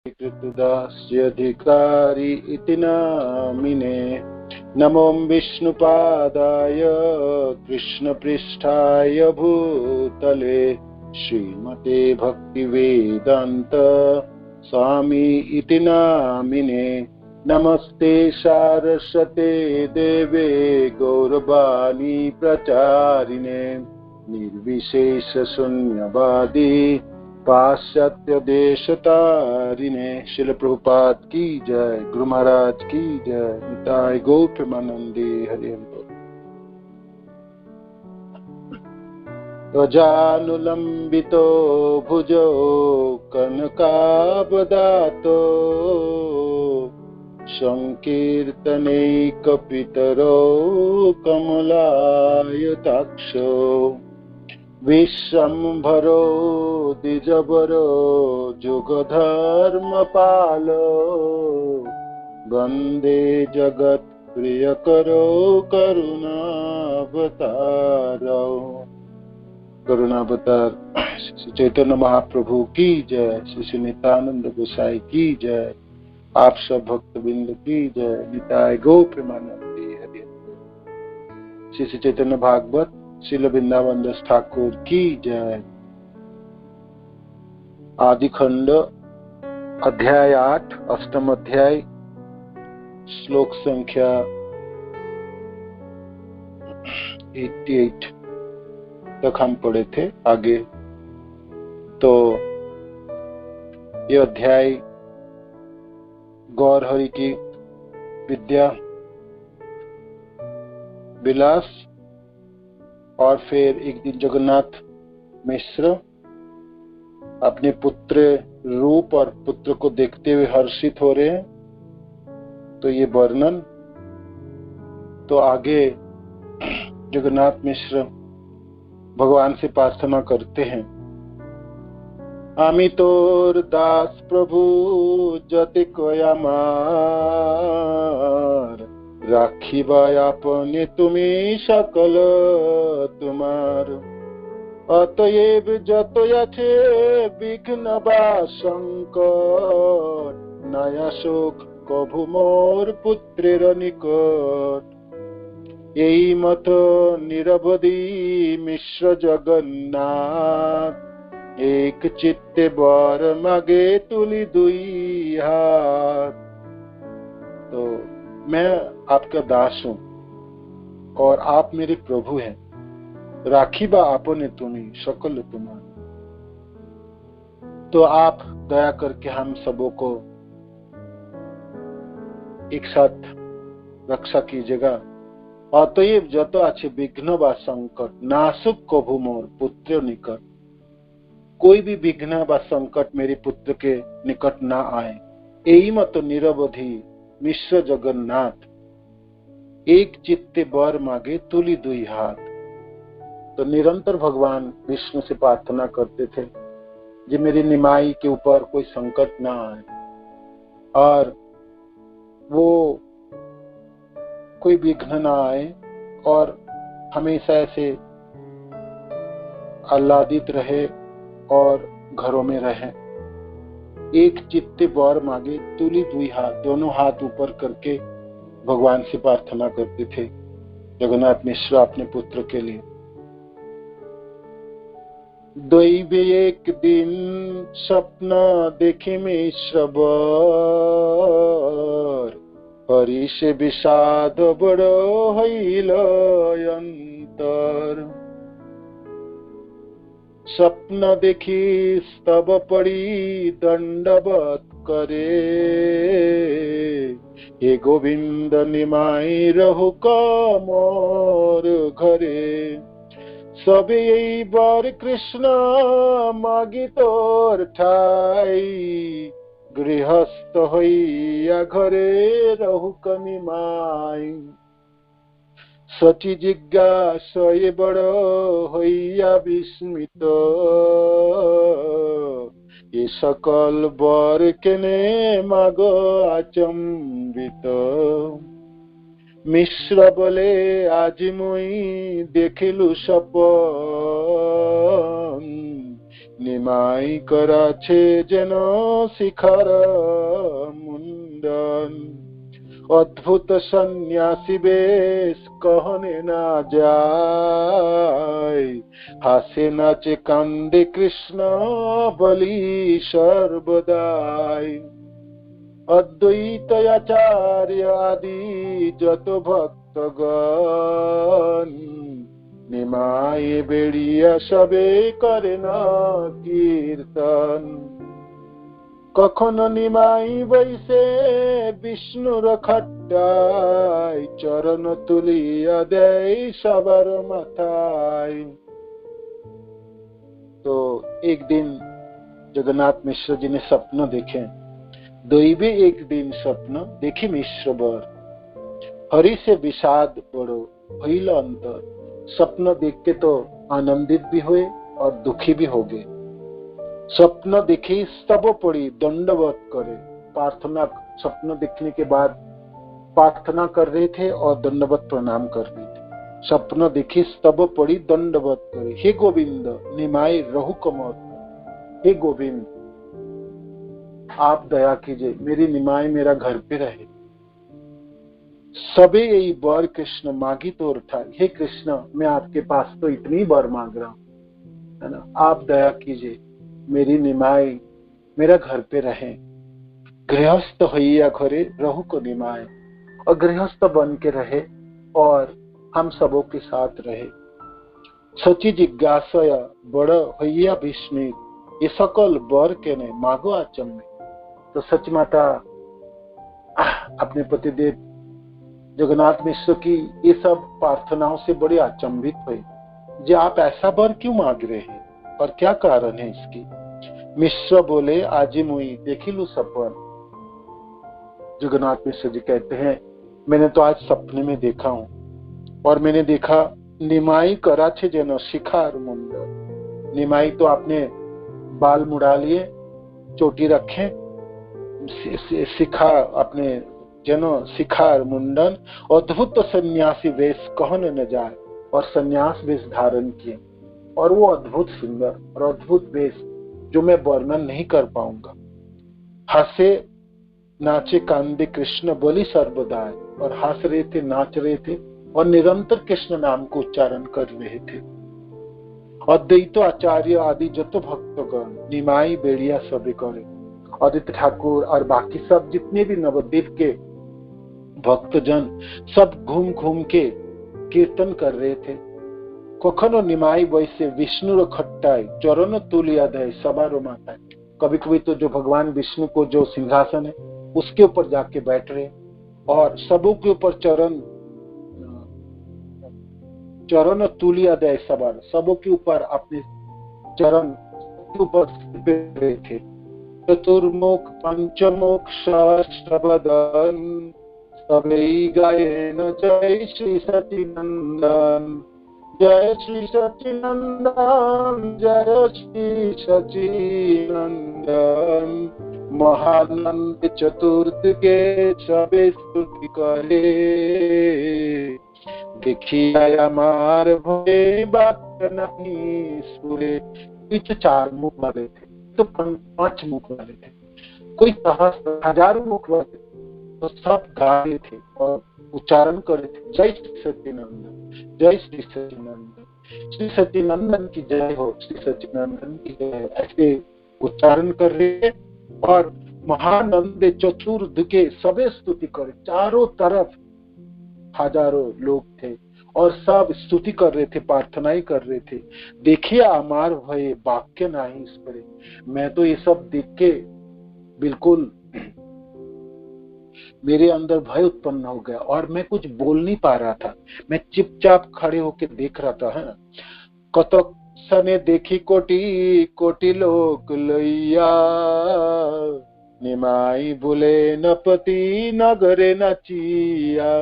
कृतदास्यधिकारी इति नामिने। नमो विष्णुपादाय कृष्णपृष्ठाय भूतले श्रीमते भक्तिवेदान्त स्वामी इति नामिने। नमस्ते सारस्वते देवे गौरवाणी प्रचारिणे निर्विशेष शून्यवादी पाश्चात्य देशतारिणे। शिल प्रभुपाद की जय, गुरु महाराज की जय, निताय गौर प्रेमानंदे हरि बोल। ध्वजानुलंबितो भुजो कनकावदातो संकीर्तनैकपितरो कमलायताक्षो विश्वम्भरो द्विजवरो जुगधर्मपालो वन्दे जगत्प्रियकरो करुणावतारो। करुणावतार श्री चैतन्य महाप्रभु की जय, श्री नित्यानंद गोसाई की जय, आप सब भक्तबिंद की जय, निताय गौ प्रेमानंदे हरि। श्री चैतन्य भागवत श्रील वृंदावन दास ठाकुर की जय। आदि खंड अध्याय 8 अष्टम अध्याय श्लोक संख्या 88 तक हम पढ़े थे। आगे तो ये अध्याय गौर हरि की विद्या विलास और फिर एक दिन जगन्नाथ मिश्र अपने पुत्र रूप और पुत्र को देखते हुए हर्षित हो रहे हैं, तो ये वर्णन। तो आगे जगन्नाथ मिश्र भगवान से प्रार्थना करते हैं, आमी तोर दास प्रभु जति कयामार राखिबा आपने তুমি সকল তোমার। অতএব যত আছে বিঘ্ন বা সংকট নয়া সুখ কভু মোর পুত্রের নিকট। এই মত নিরবধি মিশ্র জগন্নাথ एक चित्ते बर मागे तुली दुई हाथ। तो मैं आपका दास हूं और आप मेरे प्रभु हैं। राखीबा आपने तुम्हें सकल तुम्हारा। तो आप दया करके हम सबों को एक साथ रक्षा कीजिएगा। अतएव जत आछे विघ्न बा संकट नासुक कभु मोर पुत्र निकट। कोई भी विघ्न व संकट मेरे पुत्र के निकट ना आए। यही मत निरवधि मिश्र जगन्नाथ एक चित्ते बर मांगे तुली दुई हाथ। तो निरंतर भगवान विष्णु से प्रार्थना करते थे कि मेरी निमाई के ऊपर कोई संकट ना आए और वो कोई विघ्न ना आए और हमेशा ऐसे आह्लादित रहे और घरों में रहे। एक चित्ते बर मांगे तुली दुई हाथ, दोनों हाथ ऊपर करके भगवान से प्रार्थना करते थे जगन्नाथ मिश्र अपने पुत्र के लिए। दैवे एक दिन स्वप्न देखे मिश्र बर हरि से विषाद बड़ो हईल अंतर। स्वप्न देखी स्तव पड़ी दंडवत करे हे गोविंद निमाई रहु मोर घरे। सबे बार कृष्ण मागी तोर ठाई गृहस्थ हईया घरे रहु निमाई। सची जिज्ञासय बड़ हईया विस्मित ये सकल बर केने माग आचंबित। मिश्र बोले আজি मुई देखिलु सपन নিমাই করাছে যেন শিখার মুন্ডন। অদ্ভুত সন্ন্যাসী বেশ কহনে না যায়, হাসে নাচে কান্দে কৃষ্ণ বলি সর্বদাই। অদ্বৈত আচার্য আদি যত ভক্তগণ, নিমায়ে বেড়িয়া সবে করে না কীর্তন। কখনো নিমাই বৈশে বিষ্ণুর খট্টায়, চরণ তুলিয়া দেয় সবার মাথায়। तो एक दिन जगन्नाथ मिश्र जी ने स्वप्न देखे। दैवी एक दिन स्वप्न देखी मिश्र बर, हरि से विषाद बड़ो भइल अंतर। स्वप्न देख के तो आनंदित भी हुए और दुखी भी हो गए। स्वप्न देखी स्तव पड़ी दंडवत करे, प्रार्थना, स्वप्न देखने के बाद प्रार्थना कर रहे थे और दंडवत प्रणाम कर रहे थे। स्वप्न देखी स्तव पड़ी दंडवत करे, हे गोविंद निमाई रहु कमर। हे गोविंद आप दया कीजिए, मेरी निमाई मेरा घर पे रहे। सबे यही बर कृष्ण मांगी तो था, हे कृष्ण मैं आपके पास तो इतनी बर मांग रहा हूं, है ना, आप दया कीजिए मेरी निमाई मेरा घर पे रहे। गृहस्थ होइया घरे रहु को निमाय, और गृहस्थ बन के रहे और हम सबों के साथ रहे। सची जिज्ञासा बड़ होइया विष्णु, ये सकल बर के ने मागो आचम्य। तो सच माता अपने पतिदेव जगन्नाथ मिश्र की ये सब प्रार्थनाओं से बड़े अचंभित हुए, जी आप ऐसा बर क्यों मांग रहे हैं और क्या कारण है इसकी। मिश्र बोले आजी मुई देखी लू सपन। जगन्नाथ मिश्र जी कहते हैं मैंने तो आज सपने में देखा हूं, और मैंने देखा निमाई करा छे जेनो शिखार मुंडन। निमाई तो आपने बाल मुड़ा लिए, चोटी रखे, शिखा अपने जेनो शिखार मुंडन, अद्भुत सन्यासी वेश कहन न जाए, और सन्यास वेश धारण किए, और वो अद्भुत सुंदर और अद्भुत वेश जो मैं वर्णन नहीं कर पाऊंगा। हंसे नाचे कांदे कृष्ण बोली सर्वदाय, और हंस रहे थे, नाच रहे थे और निरंतर कृष्ण नाम को उच्चारण कर रहे थे। अद्वैत आचार्य आदि जतो भक्तगण निमाई बेड़िया सभी करे। आदित्य ठाकुर और बाकी सब जितने भी नवद्वीप के भक्तजन सब घूम घूम के कीर्तन कर रहे थे। कखनो निमाई वैसे विष्णु खट्टाई, चरण तुलिया दय सबारो माताएं। कभी कभी तो जो भगवान विष्णु को जो सिंहासन है उसके ऊपर जाके बैठ रहे और सबों के ऊपर चरण तुलिया दय सबार, सबों के ऊपर अपने चरण के ऊपर बैठ रहे थे। चतुर्मुख पंचमुख सहस्रवदन, सबई गाये न जय श्री सचिनंदन। जय श्री सचिनंदन, जय श्री सचिनंदन। महानंद चतुर्थ के सबे स्तुति करे, देखिया हमार भये बात नहीं सुरे। कुछ 4 मुख वाले थे, तो 5 मुख वाले थे, कोई 1000 मुख वाले, तो सब गा रहे थे और उच्चारण कर रहे थे जय श्री सच्चिदानंद, जय श्री सच्चिदानंद, श्री सच्चिदानंद की जय हो, श्री सच्चिदानंद की जय हो, ऐसे उच्चारण कर रहे थे। और महानंद चतुर्थ के सबे स्तुति करे, चारों तरफ हजारों लोग थे और सब स्तुति कर रहे थे, प्रार्थनाएं कर रहे थे। देखिए अमार भय वाक्य नहीं इस पर। मैं तो ये सब देख के बिल्कुल मेरे अंदर भय उत्पन्न हो गया और मैं कुछ बोल नहीं पा रहा था। मैं चुपचाप खड़े होके देख रहा था, है ना। कतक सने देखी कोटि कोटि लोक लैया, निमाई बोले नपति नगरे नाचिया।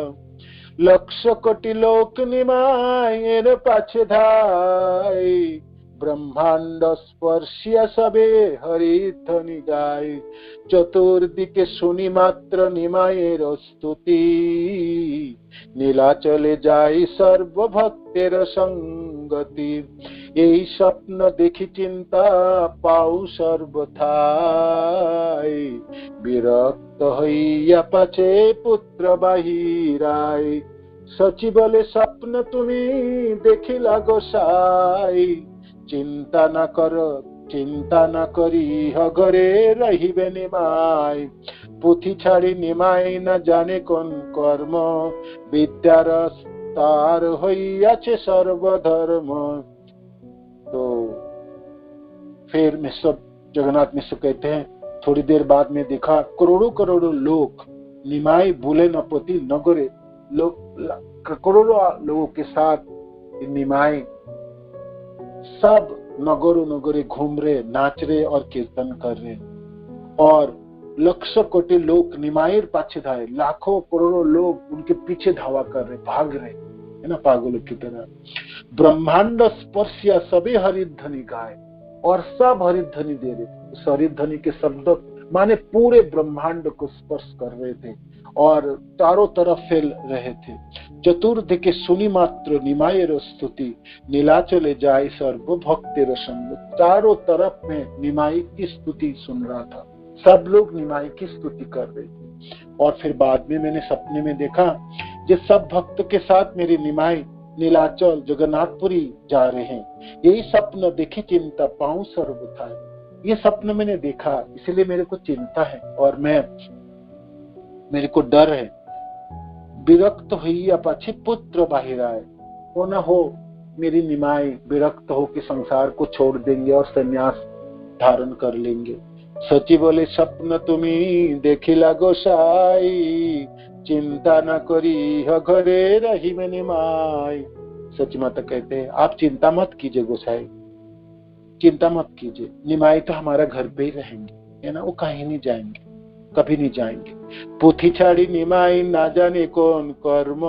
लक्ष कोटि लोक निमाई पाछे धाई, ब्रह्मांड स्पर्शिया सबे हरि ध्वनि गाय चतुर्दिके शुनि मात्र निमायेर स्तुति নীলাচলে যাই সর্বভক্তের সঙ্গতি এই স্বপ্ন দেখি চিন্তা পাও সর্বথায় বিরক্ত হইয়া পাছে পুত্র বাহিরায় সচি বলে স্বপ্ন তুমি দেখিলা গোসাই চিন্তা না করি ঘরে রহিবে নিমাই পুঁথি ছাড়ি নিমাই না জানে কোন কর্ম विद्यार तार होइयाचे सर्वधर्म। तो फिर मिश्र जगन्नाथ मिश्र कहते हैं थोड़ी देर बाद में देखा करोड़ों लोग निमाई भूले न पोती नगरे लोग करोड़ों लोगों के साथ निमाई सब नगरे घूम रहे, नाच रहे और कीर्तन कर रहे और लक्ष्य कोटि लोग निमायर पाछे धाए, लाखों करोड़ों लोग उनके पीछे धावा कर रहे, भाग रहे है ना पागलों की तरह। ब्रह्मांड स्पर्शिया सभी हरिध्वनि गाए और सब हरिध्वनि दे रहे। उस हरिध्वनि के शब्द माने पूरे ब्रह्मांड को स्पर्श कर रहे थे और चारों तरफ फैल रहे थे। चतुर्दिके सुनि मात्र निमायर स्तुति नीलाचले जाए सर्व भक्तेर संग। चारों तरफ में निमाई की स्तुति सुन रहा था, सब लोग निमाई की स्तुति कर रहे थे। और फिर बाद में मैंने सपने में देखा जिस सब भक्त के साथ मेरी निमाई नीलाचल जगन्नाथपुरी जा रहे हैं। यही स्वप्न देखी चिंता पाऊं सर्वथा। ये स्वप्न मैंने देखा इसलिए मेरे को चिंता है और मेरे को डर है। विरक्त हुई पाछे पुत्र बाहिर आए, वो न हो मेरी निमाई विरक्त हो कि संसार को छोड़ देंगे और संन्यास धारण कर लेंगे। सची बोले स्वप्न तुम्ही देखिला गोसाई चिंता न करी घरे रही में निमाई। सची माता कहते हैं आप चिंता मत कीजिए गोसाई, चिंता मत कीजिए, निमाई तो हमारा घर पे ही रहेंगे है ना, वो कहीं नहीं जाएंगे, कभी नहीं जाएंगे। पुथी छाड़ी निमाई ना जाने कौन कर्म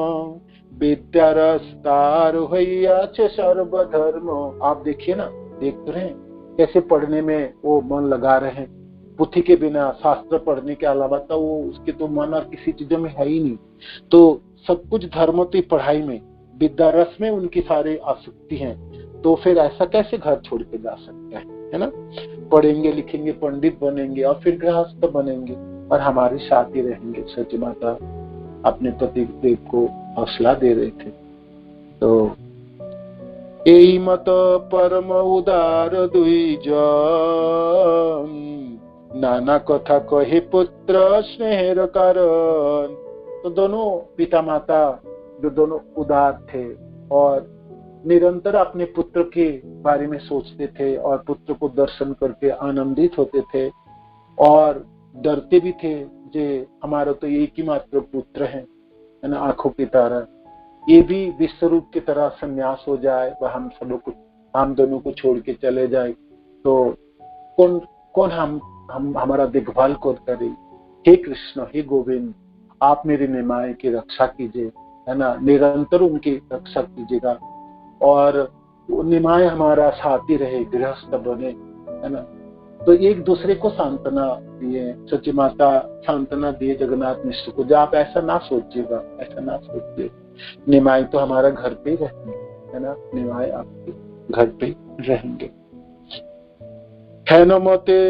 विद्यार तार होइयाचे सर्वधर्म। आप देखिए ना, देख रहे हैं कैसे पढ़ने में वो मन लगा रहे हैं। पुथी के बिना शास्त्र पढ़ने के अलावा तो वो उसके तो मन और किसी चीजों में है ही नहीं। तो सब कुछ धर्म तो पढ़ाई में, विद्या रस में उनकी सारी आसक्ति है। तो फिर ऐसा कैसे घर छोड़ के जा सकते हैं है ना। पढ़ेंगे लिखेंगे पंडित बनेंगे और फिर गृहस्थ बनेंगे और हमारे साथ ही रहेंगे। सची माता अपने पति देव को हौसला दे रहे थे। तो यही मत परम उदार दुई जन नाना कथा कहे पुत्र स्नेहर कारण। तो दोनों पिता माता जो दोनों उदार थे और निरंतर अपने पुत्र के बारे में सोचते थे और पुत्र को दर्शन करके आनंदित होते थे और डरते भी थे जे हमारा तो एक ही मात्र पुत्र है ना, आंखों की तरह ये भी विश्वरूप की तरह संन्यास हो जाए वह हम दोनों को छोड़ के चले जाए तो कौन हमारा देखभाल कौन करे। हे कृष्ण हे गोविंद आप मेरी निमाई की रक्षा कीजिए है ना, निरंतर उनकी रक्षा कीजिएगा और निमाय हमारा साथी रहे, गृहस्थ बने है ना। तो एक दूसरे को सांत्वना दिए, सची माता सांत्वना दिए जगन्नाथ मिश्र को, जो आप ऐसा ना सोचिएगा, ऐसा ना सोचिए, निमाई तो हमारा घर पे ही रहेंगे है ना, निमाई आपके घर पे रहेंगे। है न मते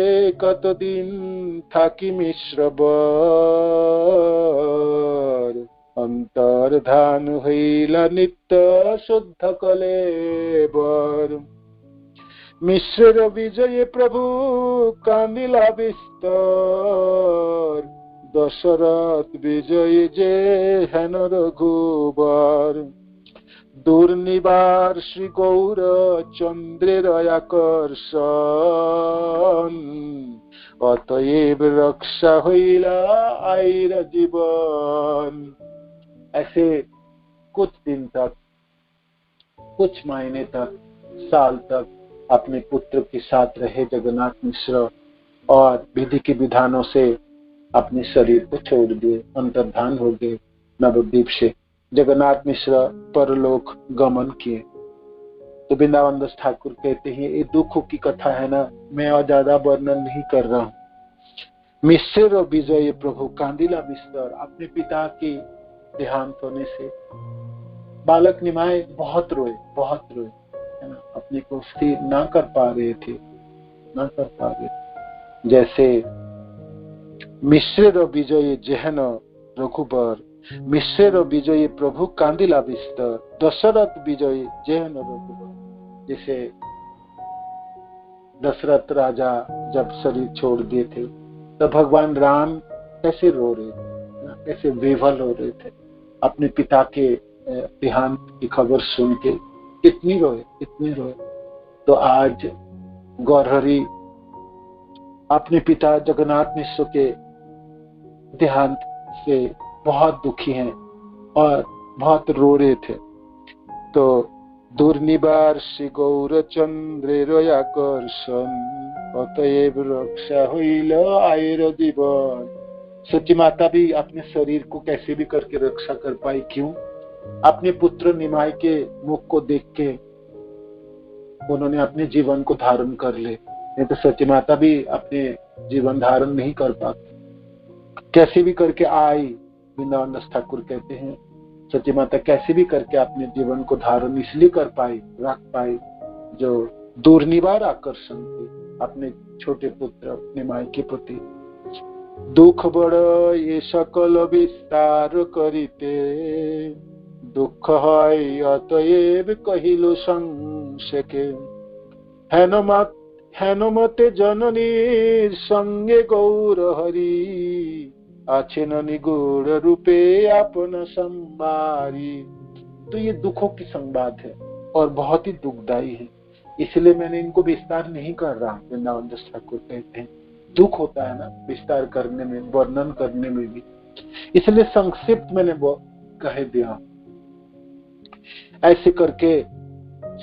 कत दिन थाकी मिश्र बर अंतर्धान हईला नित्य शुद्ध कलेबर। मिश्र विजय प्रभु कांदिला विस्तार दशरथ विजय जे हेन रघुबर। दुर्निवार श्री गौर चंद्रेर आकर्षण अतएव रक्षा हईला आईर जीवन। ऐसे कुछ दिन तक, कुछ महीने तक, साल तक अपने पुत्र के साथ रहे जगन्नाथ मिश्र और विधि के विधानों से अपने शरीर को छोड़ दिए, अंतर्धान हो गए नवद्वीप से। जगन्नाथ मिश्र परलोक गमन किए। तो वृंदावन दास ठाकुर कहते हैं ये दुखों की कथा है ना, मैं और ज्यादा वर्णन नहीं कर रहा हूँ। मिश्र विजय प्रभु कांदिला विस्तर, अपने पिता के देहांत होने से बालक निमाय बहुत रोए है ना, अपने को स्थिर ना कर पा रहे थे। जैसे मिश्र विजय जहन रघुबर, मिश्र विजय प्रभु कांदिला विस्तर, दशरथ विजय जहन रघुबर। जैसे दशरथ राजा जब शरीर छोड़ दिए थे तो भगवान राम कैसे रो रहे थे, कैसे विह्वल हो रहे थे अपने पिता के देहांत की खबर सुन के, कितनी रोए। तो आज गौरहरि अपने पिता जगन्नाथ मिश्र के देहांत से बहुत दुखी हैं और बहुत रो रहे थे। तो दुर्निवार श्री गौरचंद्रेर आकर्षण, अतएव रक्षा हुईल आयुर जीवन। सची माता भी अपने शरीर को कैसे भी करके रक्षा कर पाई, क्यों? अपने पुत्र निमाय के मुख को देख के उन्होंने अपने जीवन को धारण कर ले, नहीं तो सची माता भी अपने जीवन धारण नहीं कर पाती। कैसे भी करके आई, वृंदावन दास ठाकुर कहते हैं सची माता कैसे भी करके अपने जीवन को धारण इसलिए कर पाई, रख पाई, जो दुर्निवार आकर्षण थे अपने छोटे पुत्र निमाय के प्रति। दुख बड़ ये सकल विस्तार करिते, दुख है अतएव कहिलो संशके। हेनमते जननी संगे गौर हरि, आछे न निगूढ़ रूपे अपना संवारी। तो ये दुखों की संवाद है और बहुत ही दुखदायी है, इसलिए मैंने इनको विस्तार नहीं कर रहा। वृंदावन दास ठाकुर कहते हैं दुख होता है ना विस्तार करने में, वर्णन करने में भी, इसलिए संक्षिप्त मैंने वो कह दिया। ऐसे करके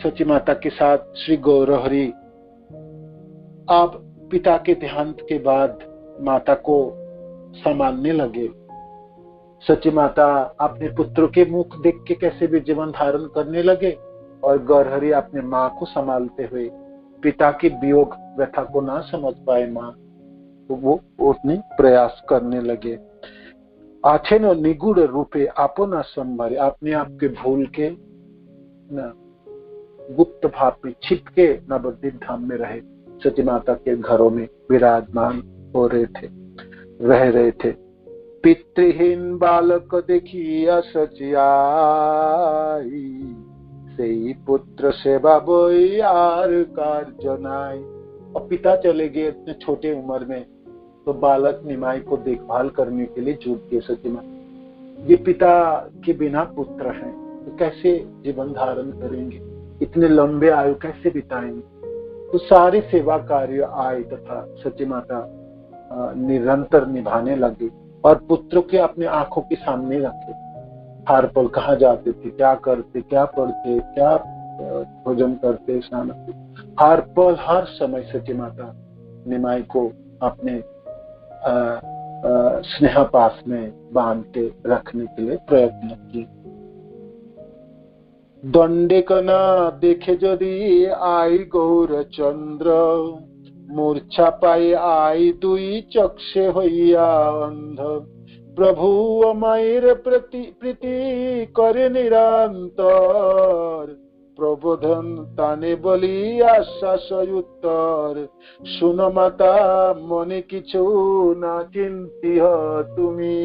सची माता के साथ श्री गौरहरि अब पिता के देहांत के बाद माता को संभालने लगे। सची माता अपने पुत्रों के मुख देख के कैसे भी जीवन धारण करने लगे और गौरहरि अपने माँ को संभालते हुए पिता की वियोग व्यथा को ना समझ पाए माँ, तो वो उसने प्रयास करने लगे। आछे न निगूढ़ रूपे अपना संभारे, अपने आप के भूल के न गुप्त भाव में छिप के नवद्वीप धाम में रहे, सती माता के घरों में विराजमान हो रह रहे थे। पितृहीन बालक देखिया सचियाई, सेई पुत्र सेवा बोई आर कार्य नाई। और पिता चले गए इतने छोटे उम्र में, तो बालक निमाई को देखभाल करने के लिए जुट गए सती माता। ये पिता के बिना पुत्र हैं, तो कैसे जीवन धारण करेंगे, इतने लंबे आयु कैसे बिताएंगे? तो सारे सेवा कार्य आए तथा सती माता निरंतर निभाने लगे और पुत्र के अपने आंखों के सामने रखे। हर पल कहाँ जाते थे, क्या करते, क्या पढ़ते, क्या भोजन करते, स्नान, हर पल हर समय सती माता निमाई को अपने स्नेह पास में बांध के रखने के लिए प्रयत्न किए। दंडे कना देखे यदि आई गौर चंद्र, मूर्छा पाई आई दुई चक्षे होइया अंध। प्रभु अमायर प्रीति करे निरंतर, प्रबोधन ताने बली आश्वास उत्तर। सुन माता मने किछु ना चिंती तुमी,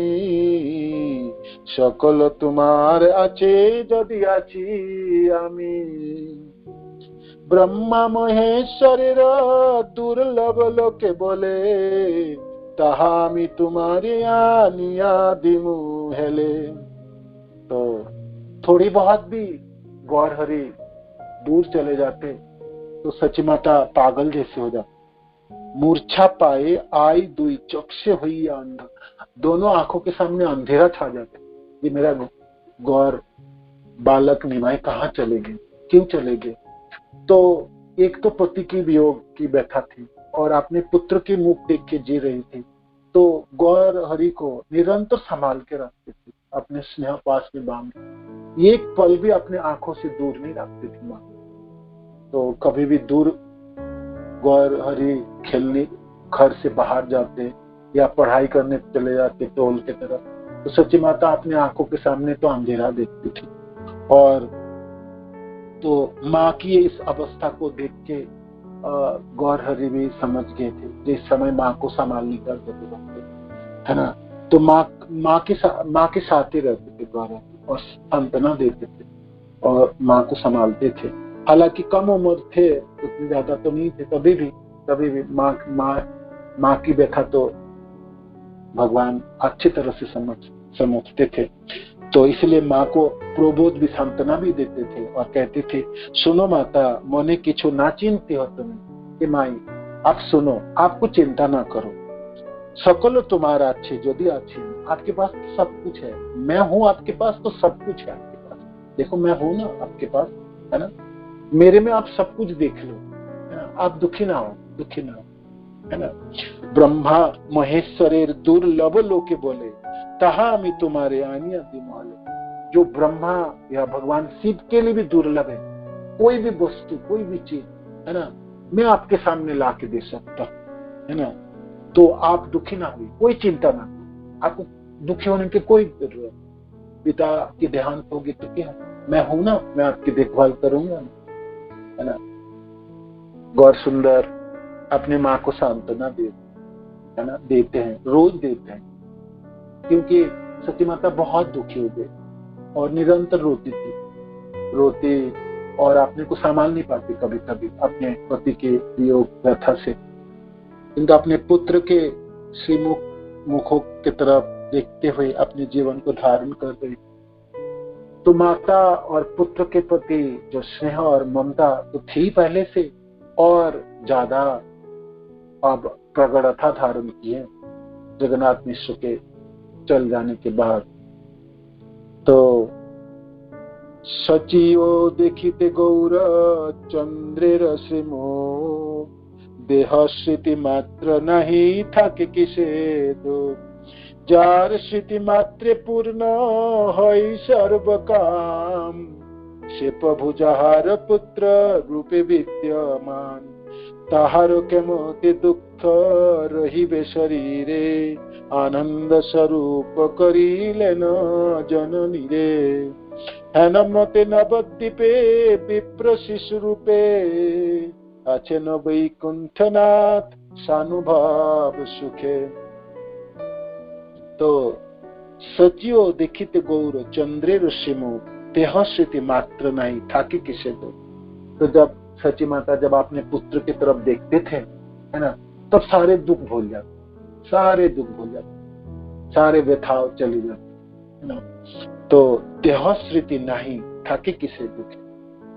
सकल तुमार आछे यदि आछि आमी। ब्रह्मा महेश्वरेर दुर्लभ लोके बोले, ताहा आमी तुम्हारे आनिया दिमु हेले। तो थोड़ी बहुत भी गौरहरि दूर चले जाते तो सची माता पागल जैसे हो जाती। मूर्छा पाए आई दुई चक्षे हुई अंध, दोनों आंखों के सामने अंधेरा छा जाता। ये मेरा गौर बालक निमाई कहाँ चले गए, क्यों चले गए? तो एक तो पति की वियोग की व्यथा थी और अपने पुत्र के मुख देख के जी रही थी, तो गौरहरि को निरंतर संभाल के रखते थे, अपने स्नेह पास में बांध, एक पल भी अपने आंखों से दूर नहीं रखती थी माँ। तो कभी भी दूर गौर हरि खेलने घर से बाहर जाते या पढ़ाई करने चले जाते टोल के तरफ, तो सची माता अपने आंखों के सामने तो अंधेरा देखती थी। और तो माँ की इस अवस्था को देख के गौर हरि भी समझ गए थे कि इस समय माँ को संभालने का जरूरत है ना। तो माँ के साथ ही रहते थे गौर हरि और सांत्वना देते थे और माँ को संभालते थे। हालांकि कम उम्र थे, उतने ज्यादा तो नहीं थे, तभी भी माँ की व्यथा तो भगवान अच्छी तरह से समझते थे। तो इसलिए माँ को प्रबोध भी सांत्वना भी देते थे और कहते थे, सुनो माता, मने किछु ना चिंती हो तुम्हें, कि माई आप सुनो, आपको चिंता ना करो, सकल तुम्हारा अच्छे यदि अच्छे, आपके पास तो सब कुछ है, मैं हूँ आपके पास तो सब कुछ है आपके पास, देखो मैं हूँ ना आपके पास, है ना, मेरे में आप सब कुछ देख लो, है ना, आप दुखी ना हो, है ना। ब्रह्मा महेश्वरेर दुर्लभ लोके बोले, तहा मी तुम्हारे आनिया दिमाले। जो ब्रह्मा या भगवान शिव के लिए भी दुर्लभ है, कोई भी वस्तु, कोई भी चीज, है ना, मैं आपके सामने ला के दे सकता हूं, है ना। तो आप दुखी ना हुई, कोई चिंता ना, आपको दुखी होने की कोई जरूरत। पिता की देहांत होगी तो क्या, मैं हूं ना, मैं आपकी देखभाल करूंगा, है ना। गौर सुंदर अपनी माँ को सांत्वना है ना, देते हैं, रोज देते हैं, क्योंकि सती माता बहुत दुखी हो गई और निरंतर रोती और अपने को संभाल नहीं पाती कभी कभी अपने पति के वियोग व्यथा से, किंतु अपने पुत्र के मुखों की तरफ देखते हुए अपने जीवन को धारण कर रही। तो माता और पुत्र के प्रति जो स्नेह और ममता तो थी पहले से, और ज्यादा अब प्रगढ़ता धारण किए जगन्नाथ मिश्र के चल जाने के बाद। तो सचियो देखिते गौर चंद्रेर श्रीमो, देह स्मृति मात्र नहीं থাকে किसे दो, जार स्मृति मात्रे पूर्ण হয় सर्व काम, से प्रभु যাহার पुत्र रूपे विद्यमान, তাহার কেমতে দুঃখ রহিবে শরীরে, আনন্দ স্বরূপ করিলেন জননী রে। হেন মতে নবদ্বীপে বিপ্র শিশু রূপে, আছেন বৈকুণ্ঠনাথ सानुभाव सुखे। तो सचियो देखित गौर चंद्रे ऋषिमो, देह स्मृति मात्र नहीं थाकी किसे दो। तो जब सची माता जब अपने पुत्र की तरफ देखते थे, है ना, तब सारे दुख भूल जाते, सारे व्यथाओं चली जाती, है ना। तो देह स्मृति नहीं थाकी किसे दुख है,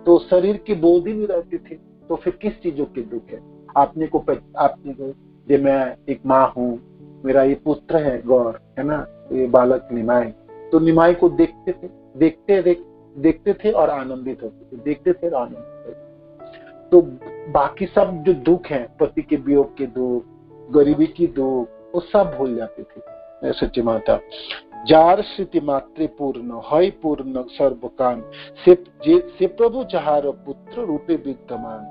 तो शरीर की बोध ही नहीं रहती थी, तो फिर किस चीजों की दुख है। आपने को ये मैं एक माँ हूँ, मेरा ये पुत्र है गौर, है ना, ये बालक निमाई, तो निमाई को देखते थे और आनंदित होते थे, देखते थे और आनंदित होते। तो बाकी सब जो दुख है, पति के वियोग के दुख, गरीबी की दुख, वो सब भूल जाती थी सच्ची माता। जार स्थिति मात्र पूर्ण है पूर्ण सर्व काम, से प्रभु जहार पुत्र रूपे विद्यमान,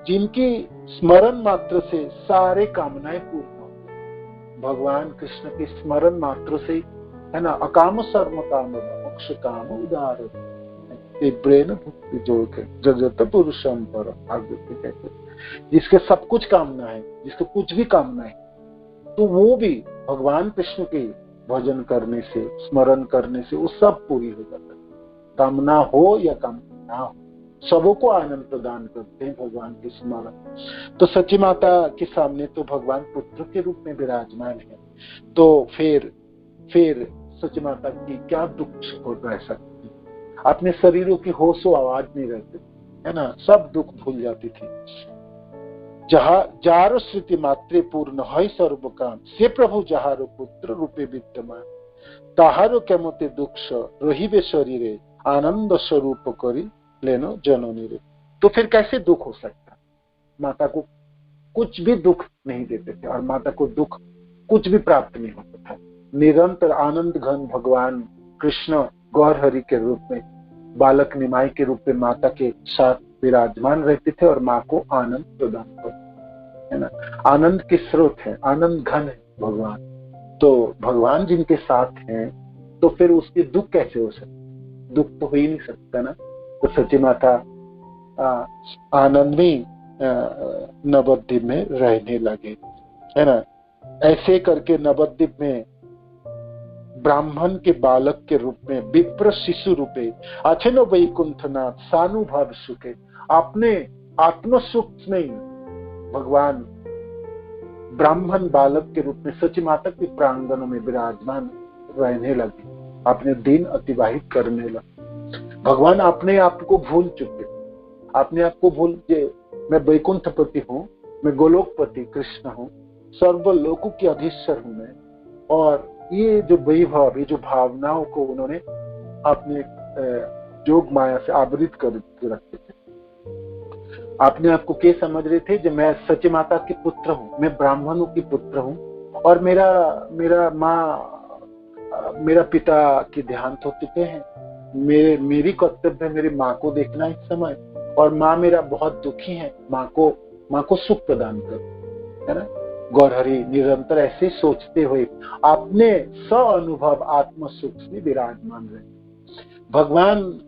जिनकी स्मरण मात्र से सारे कामनाएं पूर्ण होती। भगवान कृष्ण के स्मरण मात्र से, है ना, अकाम सर्व काम मोक्ष काम उदार ब्रेन भक्ति जोग है जगत पुरुषम पर भागवत कहते, जिसके सब कुछ कामना है, जिसके कुछ भी कामना है, तो वो भी भगवान कृष्ण के भजन करने से, स्मरण करने से वो सब पूरी हो जाता है। कामना हो या कामना ना हो, सबों को आनंद प्रदान करते हैं भगवान के स्मरण। तो सची माता के सामने तो भगवान पुत्र के रूप में विराजमान है, तो फिर सची माता की क्या दुख हो रह सकती, अपने शरीरों की होश आवाज नहीं रहती, है ना, सब दुख भूल जाती थी। जारो स्मृति मात्रे पूर्ण है सर्व काम, से प्रभु जहारो पुत्र रूपे विद्यमान, ताहारो केमते दुख रहिबे शरीरे, आनंद स्वरूप करी लेनो जननी रे। तो फिर कैसे दुख हो सकता, माता को कुछ भी दुख नहीं देते थे और माता को दुख कुछ भी प्राप्त नहीं होता था। निरंतर आनंद घन भगवान कृष्ण गौर हरि के रूप में, बालक निमाई के रूप में माता के साथ विराजमान रहते थे और माँ को आनंद प्रदान करते, है ना। आनंद के स्रोत है, आनंद घन है भगवान। तो भगवान जिनके साथ हैं तो फिर उसके दुख कैसे हो सकते? दुख तो हो ही नहीं सकता ना। तो सची माता आनंद में नवद्वीप में रहने लगे, है ना। ऐसे करके नवद्वीप में ब्राह्मण के बालक के रूप में विप्र शिशु रूपे अचेनो वैकुंठनाथ सानुभाव सुखे, अपने आत्म सुख नहीं भगवान ब्राह्मण बालक के रूप में सची माता के प्रांगणों में विराजमान रहने लगे, अपने दिन अतिवाहित करने लगे। भगवान अपने आप को भूल चुके, अपने आप को भूल के मैं वैकुंठपति हूँ, मैं गोलोकपति कृष्ण हूँ, सर्वलोकों के अधीश्वर हूँ मैं। और ये जो वैभव, ये जो भावनाओं को उन्होंने अपने जोग माया से आवृत कर रखे थे। अपने आप को क्या समझ रहे थे? जो मैं सची माता के पुत्र हूँ, मैं ब्राह्मणों की पुत्र हूँ और मेरा पिता के देहांत हो चुके हैं, मेरी कर्तव्य है मेरी माँ को देखना इस समय, और माँ मेरा बहुत दुखी है, माँ को सुख प्रदान कर, है ना। गौरहरि निरंतर ऐसे सोचते हुए अपने स अनुभव आत्म सुख से विराजमान रहे। भगवान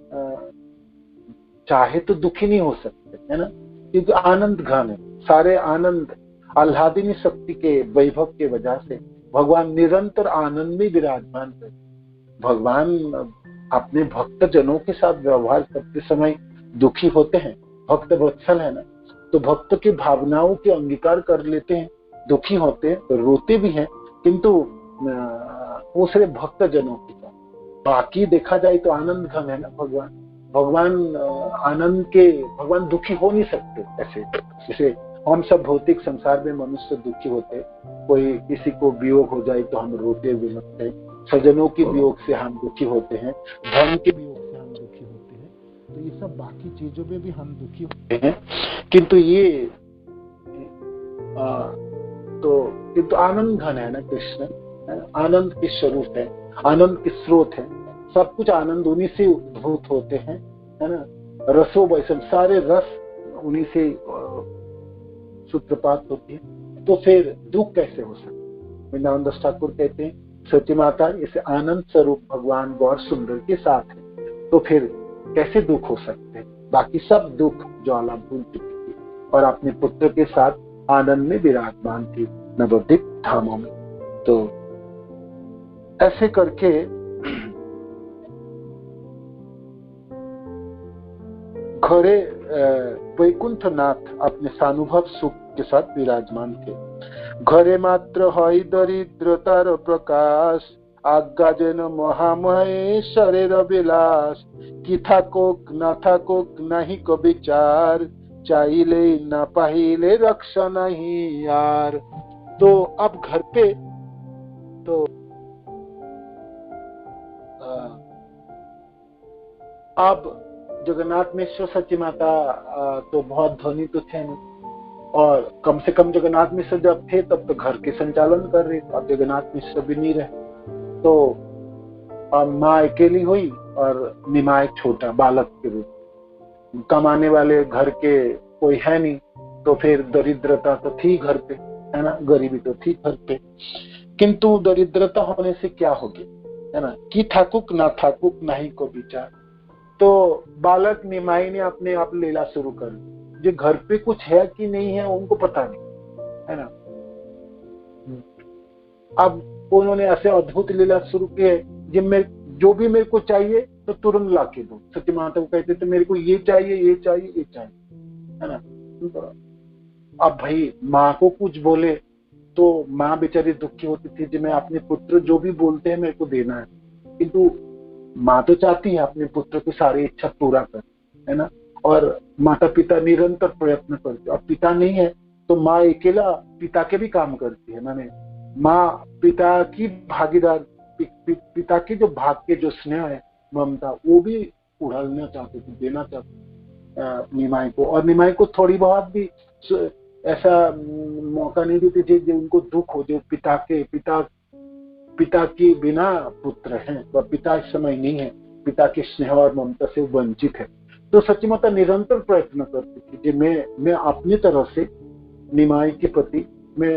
चाहे तो दुखी नहीं हो सकते, है ना, क्योंकि आनंद घन है। सारे आनंद आह्लादिनी शक्ति के वैभव के वजह से भगवान निरंतर आनंद में विराजमान रहे। भगवान अपने भक्त जनों के साथ व्यवहार करते समय दुखी होते हैं, भक्त वत्सल है ना, तो भक्त की भावनाओं के अंगीकार कर लेते हैं, दुखी होते हैं, तो रोते भी हैं, किंतु वो सिर्फ भक्त जनों के साथ। बाकी देखा जाए तो आनंद घन है ना भगवान भगवान दुखी हो नहीं सकते। ऐसे जैसे हम सब भौतिक संसार में मनुष्य दुखी होते, कोई किसी को वियोग हो जाए तो हम रोते विलपते, सज्जनों के वियोग से हम दुखी होते हैं, धन के वियोग से हम दुखी होते हैं, तो ये सब बाकी चीजों में भी हम दुखी होते हैं, किंतु ये किंतु आनंद घन है ना कृष्ण, आनंद के स्वरूप है, आनंद के स्रोत है, सब कुछ आनंद उन्हीं से उद्भूत होते हैं, है ना। रसो वैसम, सारे रस उन्हीं से सूत्रपात होती है, तो फिर दुख कैसे हो सकता? वृंदावन दास ठाकुर कहते हैं सती माता इसे आनंद स्वरूप भगवान गौर सुंदर के साथ है, तो फिर कैसे दुख हो सकते हैं? बाकी सब दुख ज्वाला भूल चुकी थी और अपने पुत्र के साथ आनंद में विराजमान थी नवद्वीप धामों में। तो ऐसे करके घरे वैकुंठनाथ अपने सानुभव सुख के साथ विराजमान थे। घरे मात्र हई दरिद्रतार प्रकाश, आज्ञा जेन महामहेश्वरेर विलास, कि थाकोक न थाकोक नहीं को विचार, चाहिले न पाहिले रक्षा नहीं यार। तो अब घर पे तो अब जगन्नाथ मिश्र सची माता तो बहुत धनी तो थे नहीं, और कम से कम जगन्नाथ मिश्र जब थे तब तो घर के संचालन कर रहे थे, अब जगन्नाथ मिश्र भी नहीं रहे, तो अब माँ अकेली हुई और निमाय छोटा बालक के रूप, कमाने वाले घर के कोई है नहीं, तो फिर दरिद्रता तो थी घर पे, है ना, गरीबी तो थी घर पे, किंतु दरिद्रता होने से क्या हो गया, है ना, कि थाकुक ना थाकुक नहीं को विचार। तो बालक निमाई ने अपने आप लीला शुरू कर दी, जो घर पे कुछ है कि नहीं है उनको पता नहीं, है ना। अब उन्होंने ऐसे अद्भुत लीला शुरू की है, जो भी मेरे को चाहिए तो तुरंत ला के दो। सती माता को कहते थे मेरे को ये चाहिए ये चाहिए ये चाहिए, है ना। अब भाई माँ को कुछ बोले तो माँ बेचारी दुखी होती थी, जो मैं अपने पुत्र जो भी बोलते हैं मेरे को देना है, किंतु माँ तो चाहती है अपने पुत्र की सारी इच्छा पूरा कर, है ना। और माता पिता निरंतर प्रयत्न करते, अब पिता नहीं है तो माँ अकेला पिता के भी काम करती है, माने माँ पिता की भागीदार, पिता के जो भाग के जो स्नेह है ममता वो भी उड़ालना चाहते थे, देना चाहते निमाई को, और निमाई को थोड़ी बहुत भी ऐसा मौका नहीं देती थी जो उनको दुख हो, जो पिता के बिना पुत्र हैं, वह पिता इस समय नहीं है, पिता के स्नेह और ममता से वंचित है, तो सची माता निरंतर प्रयत्न करती थी कि मैं अपनी तरफ से निमाई के प्रति मैं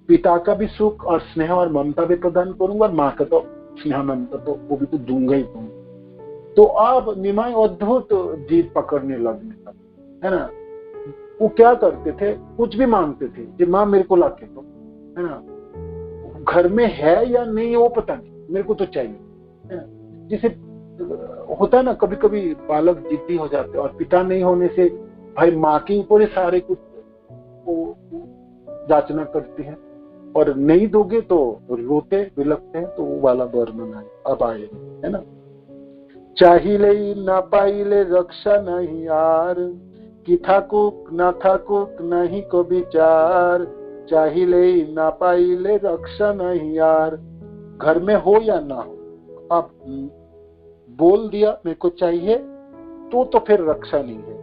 पिता का भी सुख और स्नेह और ममता भी प्रदान करूंगा, और माँ का तो स्नेह ममता तो वो भी तो दूंगा ही दूंगा। तो अब निमाई अद्भुत जीत पकड़ने लगने का, है ना। वो क्या करते थे, कुछ भी मांगते थे कि माँ मेरे को लाके दो, है ना। घर में है या नहीं वो पता नहीं, मेरे को तो चाहिए, है ना। जैसे होता है ना, कभी कभी बालक जिद्दी हो जाते हैं और पिता नहीं होने से भाई माँ के ऊपर ही सारे कुछ जांचना करती है, और नहीं दोगे तो रोते बिलखते हैं। तो वो वाला वर्णन है अब आए, है ना। चाहिए ना पाइले रक्षा नहीं यार, कि थाकुक ना थाकुक नहीं को विचार, चाहिए ना पाइले रक्षा नहीं यार। घर में हो या ना हो, अब बोल दिया मेरे को चाहिए तो फिर रक्षा नहीं है।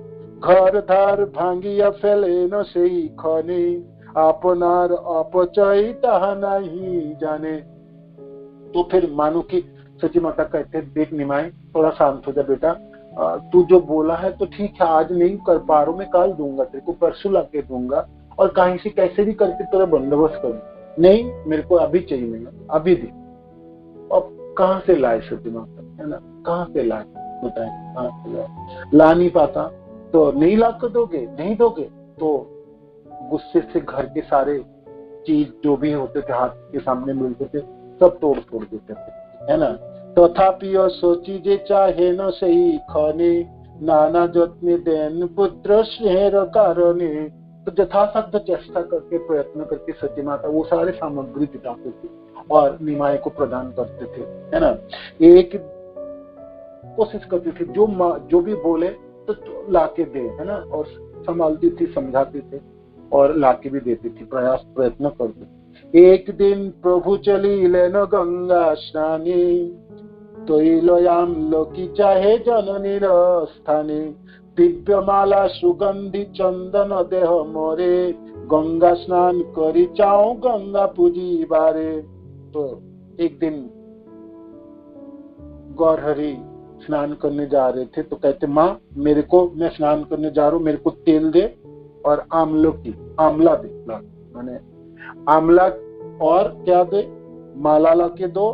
घर धार भांगिया फैले न सही खने, अपनार अपचय ताहा नहीं जाने। तो फिर मानो कि सची माता कहते हैं, देख निमाई थोड़ा शांत हो जा बेटा, तू जो बोला है तो ठीक है, आज नहीं कर पा रहा हूं, मैं कल दूंगा तेरे को, परसों लाके दूंगा, और कहीं से कैसे भी करके तेरा बंदोबस्त करूं। नहीं मेरे को अभी चाहिए, मैं अभी दे। अब कहाँ से लाए सती माता, है ना, कहाँ से लाए बताए, कहाँ से लाए? ला नहीं पाता तो नहीं ला कर दोगे, नहीं दोगे तो गुस्से से घर के सारे चीज जो भी होते थे हाथ के सामने मिलते थे सब तोड़ फोड़ देते थे, है ना। तथापि सोची जे चाहे न सही खाने, नाना जत्ने देन पुत्र स्नेह कारणे। तो यथासाध्य चेष्टा करके प्रयत्न करके सती माता वो सारे सामग्री जुटाते थे और निमाई को प्रदान करते थे, है ना। एक कोशिश करती थी जो भी बोले तो लाके दे, है ना, और संभालती थी, समझाती थे और लाके भी देती थी, प्रयत्न करती थी। एक दिन प्रभु चली लेन गंगा स्नाने, तैलयाम लोकी चाहे जननी स्थाने, दिव्यमाला सुगंधि चंदन देह मोरे, गंगा स्नान करी चाओ गंगा पूजी बारे। तो एक दिन गौरहरि स्नान करने जा रहे थे, तो कहते माँ मेरे को, मैं स्नान करने जा रहा हूँ, मेरे को तेल दे और आमला दे, माने आमला और क्या दे, माला ला के दो,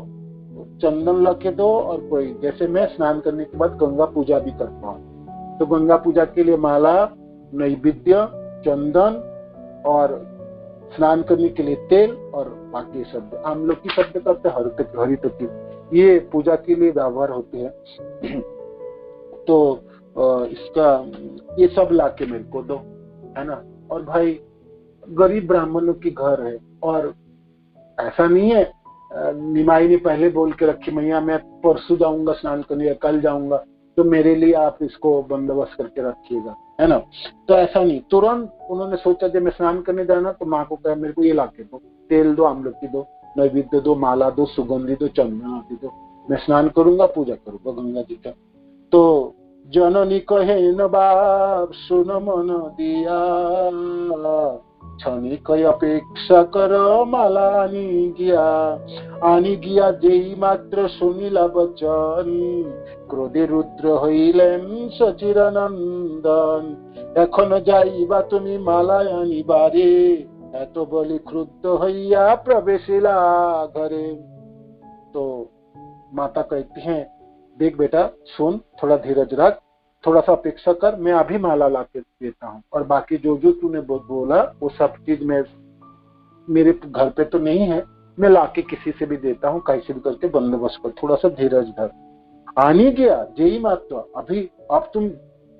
चंदन ला के दो, और कोई जैसे मैं स्नान करने के बाद गंगा पूजा भी करता हूँ। तो गंगा पूजा के लिए माला, नैवेद्य, चंदन और स्नान करने के लिए तेल और बाकी शब्द, आमलोकी शब्द करते हरितकी, ये पूजा के लिए व्यवहार होते हैं। तो इसका ये सब लाके मेरे को दो, है ना। और भाई गरीब ब्राह्मणों की घर है, और ऐसा नहीं है निमाई ने पहले बोल के रखी मैया मैं परसों जाऊंगा स्नान करने या कल जाऊंगा, तो मेरे लिए आप इसको बंदोबस्त करके रखिएगा, है ना। तो ऐसा नहीं, तुरंत उन्होंने सोचा जब मैं स्नान करने जाना तो माँ को कहा मेरे को ये लाके दो, तेल दो, आमलकी दो, नैवेद्य दो, माला दो, सुगंधी दो, चंदन आदि दो, मैं स्नान करूंगा, पूजा करूंगा गंगा जी का। तो जननी कहे न बाप सुन मन दिया, क्षणिक अपेक्षा कर माला आनी गया जेई मात्र सुनिला बचन, क्रोधे रुद्र हইলেন সচিরানন্দন। এখন যাইবা তুমি মালা আনিবারে, এত বলি ক্রুদ্ধ হইয়া প্রবেশিলা ঘরে। तो माता कहती हैं देख बेटा सुन, थोड़ा धीरज रख, थोड़ा सा अपेक्षा कर, मैं अभी माला ला के देता हूँ, और बाकी जो जो तूने बोला वो सब चीज मैं मेरे घर पे तो नहीं है, मैं लाके किसी से भी देता हूँ, कैसे भी करके बंदोबस्त कर, थोड़ा सा धीरज धर। आनी गया जेई मात्र, अभी अब तुम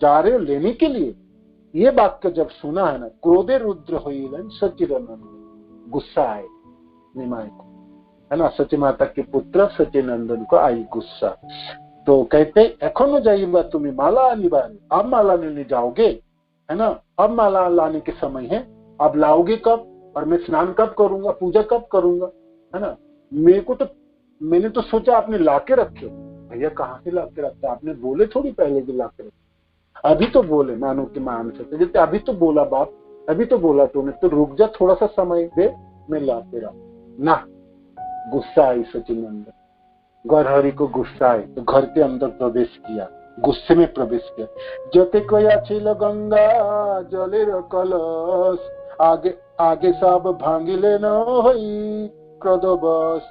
जा रहे हो लेने के लिए। ये वाक्य जब सुना है ना, क्रोधे रुद्र हইলেন सचिदानंद, गुस्सा आए निमाई को, है ना, सची माता के पुत्र सचिनंदन को आई गुस्सा। तो कहते एखोनो जाइएगा तुम्हें माला आनिबारे, अब माला लेने जाओगे, है ना, अब माला लाने के समय है, अब लाओगे कब, और मैं स्नान कब करूंगा, पूजा कब करूंगा, है ना। मेरे को तो, मैंने तो सोचा आपने लाके रखे, भैया कहाँ से लाके रखते, आपने बोले थोड़ी पहले भी लाके रखे, अभी तो बोले मानो कि मान सकते, जैसे अभी तो बोला बाप, अभी तो बोला तूने, तो रुक जा थोड़ा सा समय दे, मैं लाते रहा ना। गुस्सा आई सचिनंदन, गौरहरि को गुस्सा आए तो घर के अंदर प्रवेश किया, गुस्से में प्रवेश किया। जते कया छिल गंगा जलेर कलश, आगे आगे सब भांगिले न हई क्रोधवश।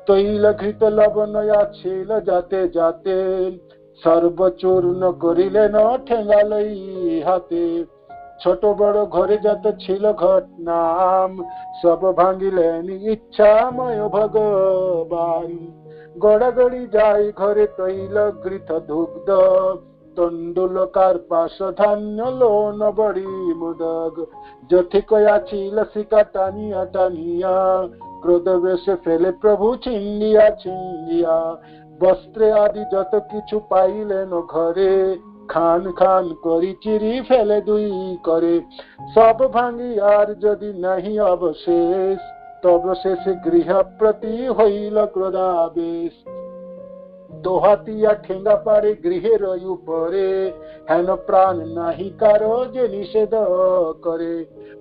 तैल घृत लवण या छिल जाते जाते, सर्व चूर्ण करिले न ठेंगा लई हाथे। ছোট বড় ঘরে যত ছিল ঘট নাম, সব ভাঙিলেন ইচ্ছাময় ভগবান। গড়াগড়ি যাই ঘরে তৈল ঘৃত দুগ্ধ, তণ্ডুল কার্পাস ধান্য লোন বড়ি মুদগ। যথিকয়া ছিল শিকা টানিয়া টানিয়া, ক্রোধ বেশে ফেলে প্রভু ছিন্দিয়া ছিন্দিয়া। বস্ত্রে আদি যত কিছু পাইলেন ঘরে, খান খান করি চিরি ফেলে দুই করে। সব ভাঙি আর যদি নাহি অবশেষ, তব শেষে গৃহ প্রতি হইল ক্রোধাবেশ। দোহাতিয়া ঠেঙ্গা পারে গৃহের উপরে, হেন প্রাণ নাহি কারো যে নিষেধ করে।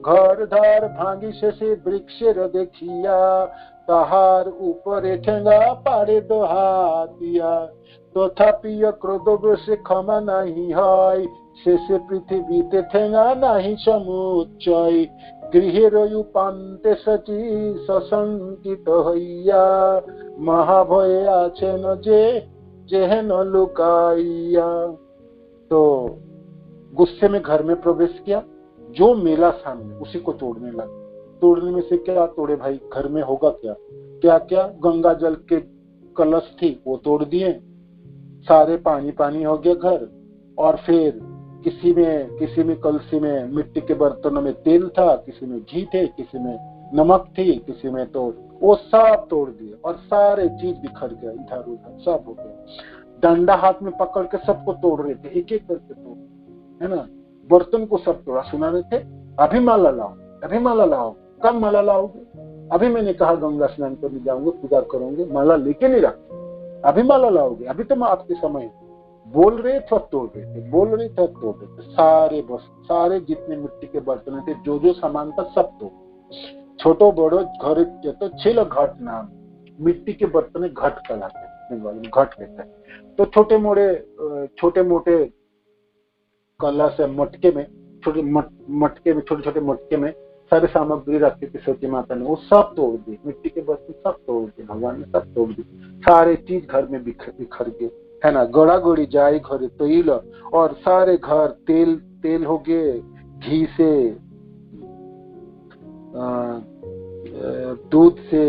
ঘর ধার ভাঙি শেষে বৃক্ষের দেখিয়া, তাহার উপরে ঠেঙ্গা পারে দোহাতিয়া। তথাপি ক্রোধ বসে ক্ষমা নাহি হয়, শেষে পৃথিবীতে ঠেঙ্গা নাহি সমুচ্চয়। গৃহের উপান্তে সচি সশঙ্কিত হইয়া, মহাভয়ে আছেন যে जेहन लुकाइया। तो गुस्से में घर में प्रवेश किया, जो मेला सामने उसी को तोड़ने लगा। तोड़ने में से क्या तोड़े भाई, घर में होगा क्या क्या क्या? गंगा जल के कलश थी वो तोड़ दिए, सारे पानी पानी हो गया घर। और फिर किसी में कलसी में मिट्टी के बर्तनों में तेल था, किसी में घी थे, किसी में नमक थी, किसी में तो वो सब तोड़ दिए और सारे चीज बिखर गया, इधर उधर सब हो गया। डंडा हाथ में पकड़ के सबको तोड़ रहे थे, एक एक करके तोड़, है ना। बर्तन को सब तोड़ा, सुना रहे थे अभी माला लाओ, अभी माला लाओ। कब माला लाओगे? अभी मैंने कहा गंगा स्नान करने जाऊंगे, पूजा करूंगे, माला लेके नहीं रखते, अभी माला लाओगे, अभी तो आपके समय। बोल रहे थे तोड़ रहे थे, बोल रहे थे तोड़ रहे थे। सारे बस सारे जितने मिट्टी के बर्तन थे, जो सामान था सब तोड़। छोटो बड़ो घर तो छिल घट नाम, मिट्टी के बर्तन घट कहलाते, घट लेते हैं। तो छोटे मोटे कलश मटके में, छोटे छोटे मटके में सारे सामग्री रखी थी सती माता ने, वो सब तोड़ दी। मिट्टी के बर्तन सब तोड़ दिए, भगवान ने सब तोड़ दी। सारे चीज घर में बिखर गए, है ना। गड़ा गड़ी जाए घरे तैल, और सारे घर तेल हो गए, घी से, दूध से,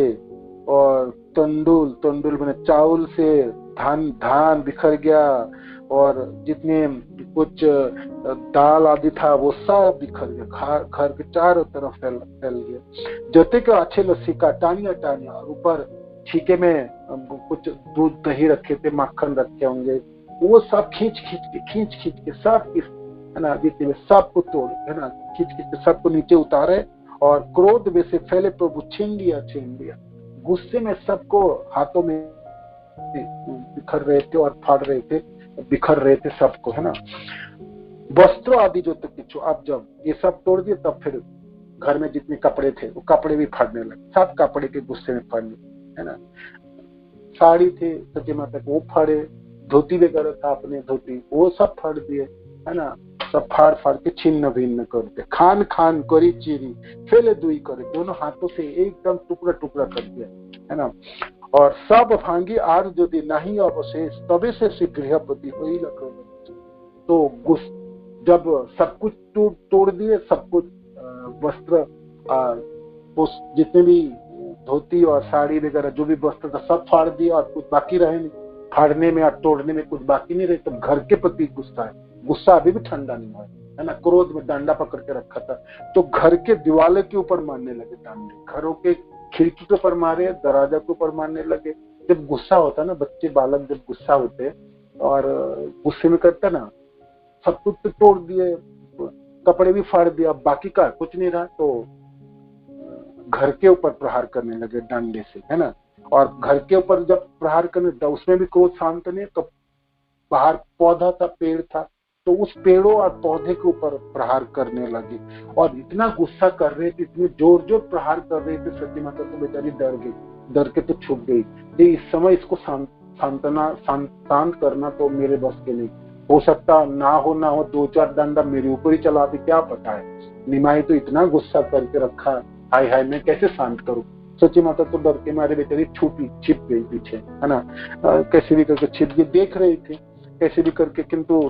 और तंडुल मैंने चावल से, धान बिखर गया, और जितने कुछ दाल आदि था वो सब बिखर गया, घर के चारों तरफ फैल गया। जोते के अच्छे लस्सी का टानिया और ऊपर छीके में कुछ दूध दही रखे थे, माखन रखे होंगे, वो सब खींच के सब, है ना, बीच में सबको तोड़, है ना, खींच के सबको नीचे उतारे। और क्रोध में से फैले प्रभु छीन लिया। गुस्से में सबको हाथों में बिखर रहे थे और फाड़ रहे थे, बिखर रहे थे सबको, है ना। वस्त्र आदि जो तो किचु, अब जब ये सब तोड़ दिए तब फिर घर में जितने कपड़े थे वो कपड़े भी फाड़ने लगे, सब कपड़े के गुस्से में फाड़ने, है ना। साड़ी थे सती माता को, वो फाड़े, धोती वगैरह था अपने धोती, वो सब फाड़ दिए, है ना। सब फाड़ के छिन्न भिन्न करते, खान करी चीरी फेले दुई करे, दोनों हाथों से एकदम टुकड़ा कर दिया, है ना। और सब भांगी आर यदि नहीं अवशेष, तबे से गृहपति हुई लक्ष्मण। तो जब सब कुछ तोड़ दिए, सब कुछ वस्त्र, जितने भी धोती और साड़ी वगैरह जो भी वस्त्र था सब फाड़ दिया, और कुछ बाकी रहे नहीं, फाड़ने में और तोड़ने में कुछ बाकी नहीं रहे। तो घर के प्रति गुस्सा है, गुस्सा अभी भी ठंडा नहीं हुआ है ना। क्रोध में डंडा पकड़ के रखा था, तो घर के दीवाले के ऊपर मारने लगे डंडे, घरों के खिड़की के ऊपर मारे, दरवाजा के ऊपर मारने लगे। जब गुस्सा होता ना, बच्चे बालक जब गुस्सा होते और गुस्से में करते ना, सब कुछ तो तोड़ दिए, कपड़े भी फाड़ दिया, बाकी का कुछ नहीं रहा। तो घर के ऊपर प्रहार करने लगे डंडे से, है ना। और घर के ऊपर जब प्रहार करने, उसमें भी क्रोध शांत नहीं, तो बाहर पौधा था, पेड़ था, तो उस पेड़ों और पौधे के ऊपर प्रहार करने लगे। और इतना गुस्सा कर रहे थे, इतने जोर प्रहार कर रहे थे, सती माता तो बेचारी डर गई, डर के तो छुप गई। इस समय इसको शांत करना तो मेरे बस के नहीं। हो सकता ना हो 2-4 डंडा मेरे ऊपर ही चला दे, क्या पता है। निमाई तो इतना गुस्सा करके रखा, हाय हाय मैं कैसे शांत करूं। सची माता तो डर के मारे बेचारी छिप गई पीछे, है ना। कैसे भी करके छिप गई, देख रही थी कैसे भी करके, किंतु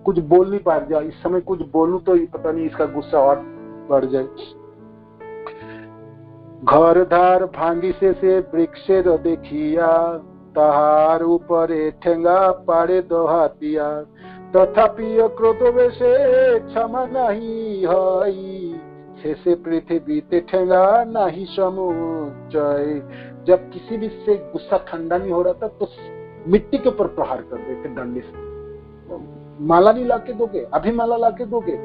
कुछ बोल नहीं पा रहा। इस समय कुछ बोलूं तो पता नहीं इसका गुस्सा और बढ़ जाए। घर धार भांगी से वृक्षेर देखिया, ताहार ऊपरे ठेंगा पाड़े दोहातिया, तथापि क्रोध वेशे क्षमा नहीं हई, शेषे पृथ्वीते ठेंगा नहीं समुच्चय। जब किसी भी से गुस्सा ठंडा नहीं हो रहा था तो मिट्टी के ऊपर प्रहार कर देते डंडे से। माला नहीं लाके दोगे, अभी माला लाके दोगे।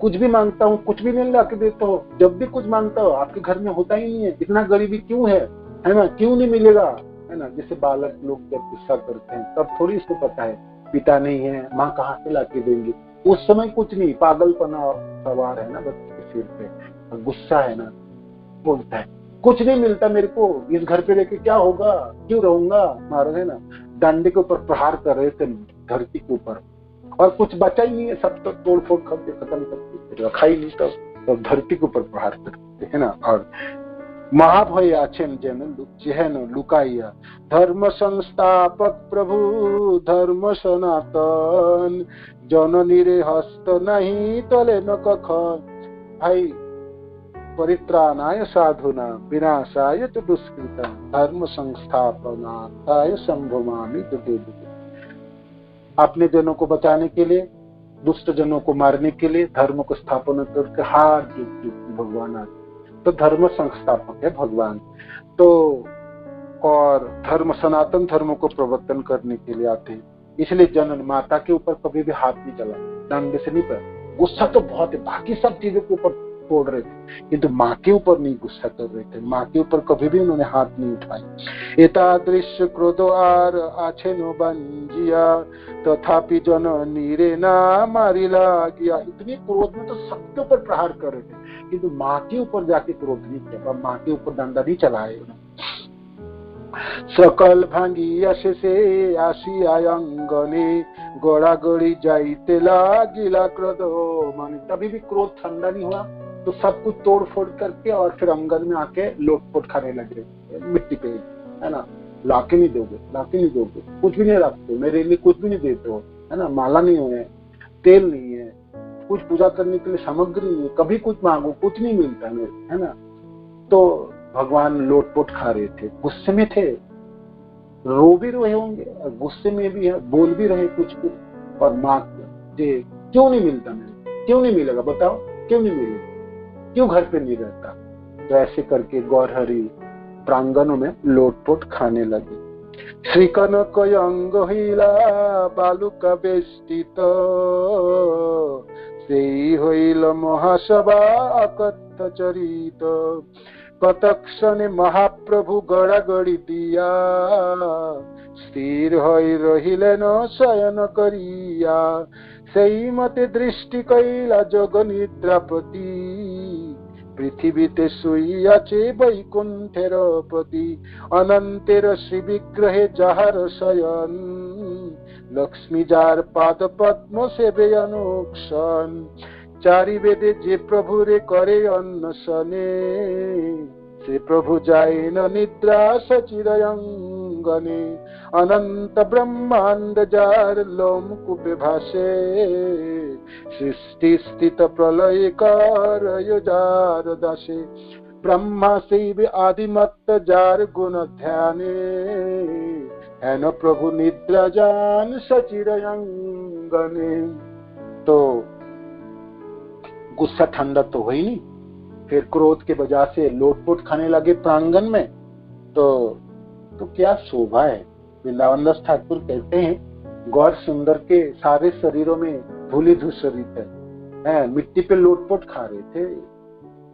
कुछ भी मांगता हूँ, कुछ भी नहीं लाके देता हो। जब भी कुछ मांगता हो आपके घर में होता ही नहीं है, इतना गरीबी क्यों है ना, क्यों नहीं मिलेगा, है ना। जैसे बालक लोग जब गुस्सा करते हैं तब थोड़ी इसको पता है पिता नहीं है, माँ कहाँ से लाके देंगी। उस समय कुछ नहीं, पागलपना सवार है ना बच्चे के सिर पे, गुस्सा है ना, बोलता है कुछ नहीं मिलता मेरे को, इस घर पे रहकर क्या होगा, क्यों रहूंगा, मारो, है ना। डंडे के ऊपर प्रहार कर रहे थे धरती के ऊपर, और कुछ बचा ही नहीं है, सब तो तोड़ फोड़ करके खत्म करके रखा ही नहीं, तब धरती के ऊपर प्रहार करते, है ना। और महाभय आछेन जेहन लुकाइया, धर्म संस्थापक प्रभु धर्म सनातन, जननी रे हस्त नहीं तले न कखन। भाई परित्राणाय साधुना विनाशाय च दुष्कृता, धर्म संस्थापनार्थाय संभवामि तुते। अपने जनों को बचाने के लिए, दुष्ट जनों को मारने के लिए, धर्म को स्थापना करके हार भगवान आते। तो धर्म संस्थापक है भगवान। तो और धर्म सनातन धर्म को प्रवर्तन करने के लिए आते हैं। इसलिए जनन माता के ऊपर कभी भी हाथ नहीं चला, डंडे से नहीं पर। गुस्सा तो बहुत है, बाकी सब चीजों के ऊपर तोड़ रहे थे, किंतु माँ के ऊपर नहीं गुस्सा कर रहे थे। माँ के ऊपर कभी भी उन्होंने हाथ नहीं उठाई। एतादृश क्रोधो आर आछेनो बंजिया, तथापि जननी रे ना मारिला गया। इतनी क्रोध में तो सबके ऊपर प्रहार कर रहे थे, किंतु माँ के ऊपर जाके क्रोध नहीं किया, माँ के ऊपर डंडा नहीं चलाए। सकल भांगी अशेषे आशी आयंगने, गोड़ा गोड़ी जाइते लागिला क्रोधो मन। तभी भी क्रोध ठंडा नहीं हुआ तो सब कुछ तोड़ फोड़ करके और फिर अंगन में आके लोटपोट खाने लगे मिट्टी पे, है ना। लाके नहीं दोगे, कुछ भी नहीं रखते, मेरे लिए कुछ भी नहीं देते हो, है ना। माला नहीं है, तेल नहीं है, कुछ पूजा करने के लिए सामग्री नहीं है, कभी कुछ मांगो कुछ नहीं मिलता मेरे, है ना। तो भगवान लोटपोट खा रहे थे, गुस्से में थे, रो भी रहे होंगे और गुस्से में भी है, बोल भी रहे कुछ कुछ। और माँ क्यों नहीं मिलता मेरे, क्यों नहीं मिलेगा बताओ, क्यों नहीं मिलेगा, क्यों घर पे नहीं रहता। तो ऐसे करके गौरहरि प्रांगणों में लोटपोट खाने लगे। श्री कनक अंग हिला बालुका बेष्टित, सेई हईल महासभा अकथ चरित। कतक्षणे महाप्रभु गड़ागड़ी दिया, स्थिर हई रहिलेन शयन करिया। सेई मते दृष्टि कैला जग निद्रापति, पृथ्वीते शुइयाचे वैकुंठेर पति। अनंतेर श्री विग्रहे जाहार शयन, लक्ष्मी जार पाद पद्म सेवे अनुक्षण। चारि वेदे जे प्रभु रे करे अन्नशने, से प्रभु जाए न निद्रा सचिरयंगने। अनंत ब्रह्मांड जार लोमकूपे भासे, सृष्टि स्थित प्रलय कर जार दासे। ब्रह्मा शैव आदिमत्त जार गुण ध्याने, है न प्रभु निद्रा जान सचिरयंगने। तो गुस्सा ठंडा तो हो ही नहीं, फिर क्रोध के वजह से लोटपोट खाने लगे प्रांगण में। तो क्या शोभा है। वृंदावन दास ठाकुर कहते हैं गौर सुंदर के सारे शरीरों में धूलि धूसरित है, मिट्टी पे लोटपोट खा रहे थे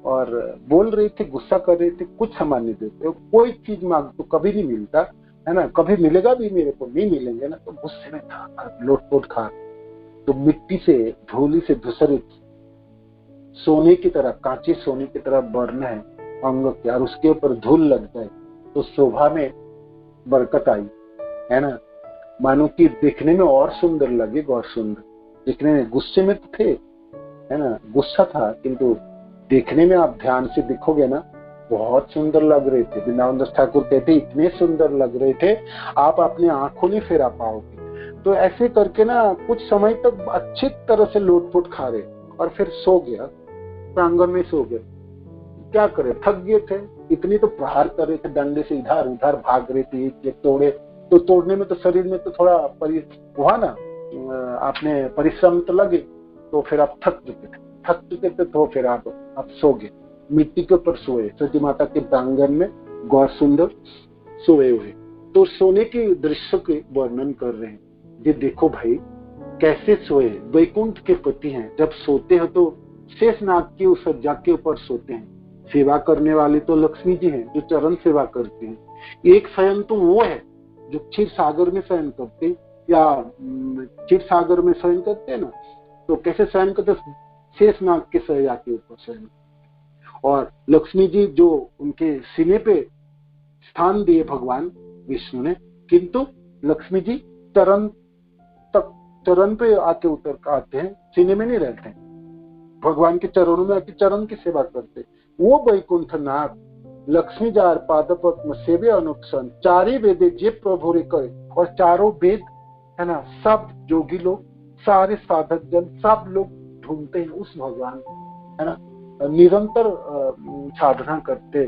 और बोल रहे थे, गुस्सा कर रहे थे, कुछ सामान नहीं देते, कोई चीज मांग तो कभी नहीं मिलता, है ना। कभी मिलेगा भी मेरे को, नहीं मिलेंगे ना। तो गुस्से में था, लोटपोट खा। तो मिट्टी से धूलि से धूसरित सोने की तरह, कांचे सोने की तरह वर्ण है अंग के, और उसके ऊपर धूल लग जाए तो शोभा में बरकत आई, है ना। मानो कि देखने में और सुंदर लगे, और सुंदर देखने में। गुस्से में तो थे, है ना, गुस्सा था, किंतु देखने में आप ध्यान से देखोगे ना, बहुत सुंदर लग रहे थे। वृंदावन दास ठाकुर कहते इतने सुंदर लग रहे थे आप अपनी आंखों नहीं फेरा पाओगे। तो ऐसे करके ना कुछ समय तक अच्छी तरह से लोटपोट खा रहे और फिर सो गया, प्रांगण में सो गए। क्या करे, थक गए थे, इतनी तो प्रहार कर रहे थे डंडे से, इधर उधर भाग रहे थे, एक तोड़े तो तोड़ने में तो शरीर में तो थोड़ा हुआ ना, आपने परिश्रम तो लगे, तो फिर आप थक चुके थे तो फिर आप सो गए, मिट्टी के ऊपर सोए, सती माता के प्रांगण में गौर सुंदर सोए हुए। तो सोने के दृश्य के वर्णन कर रहे हैं। ये देखो भाई कैसे सोए, वैकुंठ के पति हैं। जब सोते हैं तो शेषनाग की उस सज्जा के ऊपर सोते हैं। सेवा करने वाले तो लक्ष्मी जी हैं जो चरण सेवा करते हैं। एक शयन तो वो है जो क्षीर सागर में शयन करते, या क्षीर सागर में शयन करते हैं ना, तो कैसे शयन करते, शेषनाग के सैया के ऊपर शयन। और लक्ष्मी जी जो उनके सीने पे स्थान दिए भगवान विष्णु ने, किंतु लक्ष्मी जी चरण पे आके उतर आते हैं, सीने में नहीं रहते हैं, भगवान के चरणों में आके चरण की सेवा करते। वो वैकुंठ नाथ लक्ष्मी जार पाद पद्म सेवे अनुक्षण चारे वेदे जे प्रभु रे करे। और चारों वेद है ना, सब जोगी लोग, सारे साधक जन, सब लोग ढूंढते हैं उस भगवान, है ना, निरंतर साधना करते,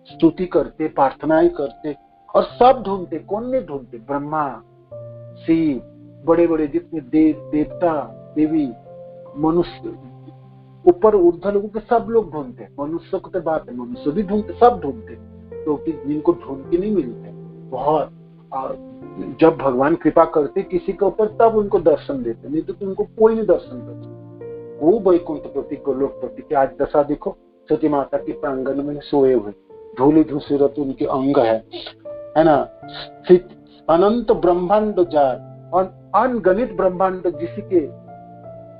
स्तुति करते, प्रार्थनाएं करते, और सब ढूंढते। कौन नहीं ढूंढते, ब्रह्मा, शिव, बड़े बड़े जितने देवता देवी, मनुष्य, ऊपर ऊर्ध्व लोगों के सब लोग ढूंढते। मनुष्य को तो बात है, मनुष्य भी ढूंढते, सब ढूंढते, क्योंकि जिनको ढूंढ के नहीं मिलते बहुत। और जब भगवान कृपा करते किसी के ऊपर तब उनको दर्शन देते, नहीं तो उनको कोई नहीं दर्शन करता। वो वैकुंठ पति गोलोक पति की आज दशा देखो, सती माता के प्रांगण में सोए हुए, धूली धूसरत उनके अंग है ना, अनंत ब्रह्मांड जार और अनगणित ब्रह्मांड जिसी के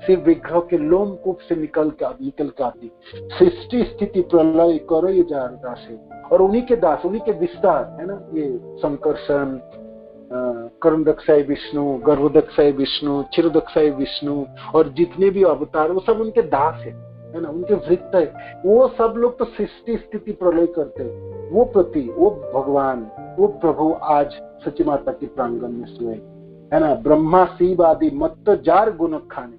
शिव विग्रह के लोमकूप से निकल के आती, सृष्टि स्थिति प्रलय करो ये जार दास है। और उन्हीं के दास, उन्हीं के विस्तार, है ना, ये संकर्षण, कर्णदक्षाय विष्णु, गर्भदक्षाय विष्णु, क्षीरदक्षाय विष्णु, और जितने भी अवतार वो सब उनके दास है ना, उनके वृत्त है। वो सब लोग तो सृष्टि स्थिति प्रलय करते हैं। वो प्रति, वो भगवान, वो प्रभु आज सची माता के प्रांगण में सोए, है ना। ब्रह्मा शिव आदि मत जार गुण खाने,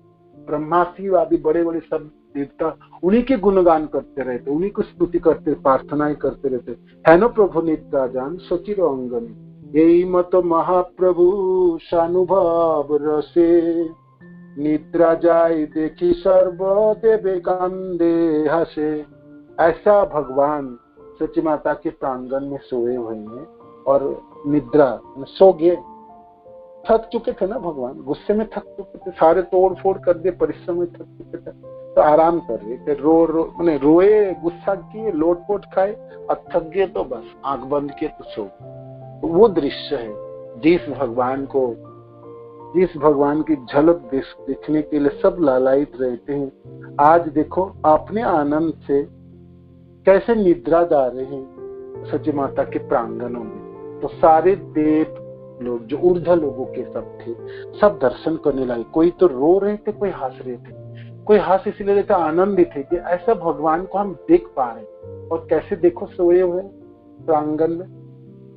ब्रह्मा शिव आदि बड़े बड़े सब देवता उन्हीं के गुणगान करते रहते, उन्हीं को स्तुति करते, प्रार्थनाएं करते रहते, है ना। प्रभु नित्या जान सचिर अंगन, यही मत महाप्रभु सानुभव रसे, निद्रा जाय देखी सर्व देवे कांदे हसे। ऐसा भगवान सची माता के प्रांगण में सोए हुए हैं और निद्रा सो गए। थक चुके थे ना भगवान, गुस्से में थक चुके थे, सारे तोड़ फोड़ कर दिए, परिश्रम में थक चुके थे, तो आराम कर रहे थे। रोए, गुस्सा किए, लोटपोट खाए, और थक गए तो बस आंख बंद किए तो सो। तो वो दृश्य है जिस भगवान की झलक देखने के लिए सब लालायित रहते हैं। आज देखो अपने आनंद से कैसे निद्रा जा रहे हैं सची माता के प्रांगणों में। तो सारे देव लोग जो ऊर्ध्व लोगों के सब थे, सब दर्शन करने लगे। कोई तो रो रहे थे, कोई हंस रहे थे, कोई हंस इसलिए रहे थे, आनंदित थे कि ऐसा भगवान को हम देख पा रहे हैं। और कैसे देखो सोए हुए प्रांगण में,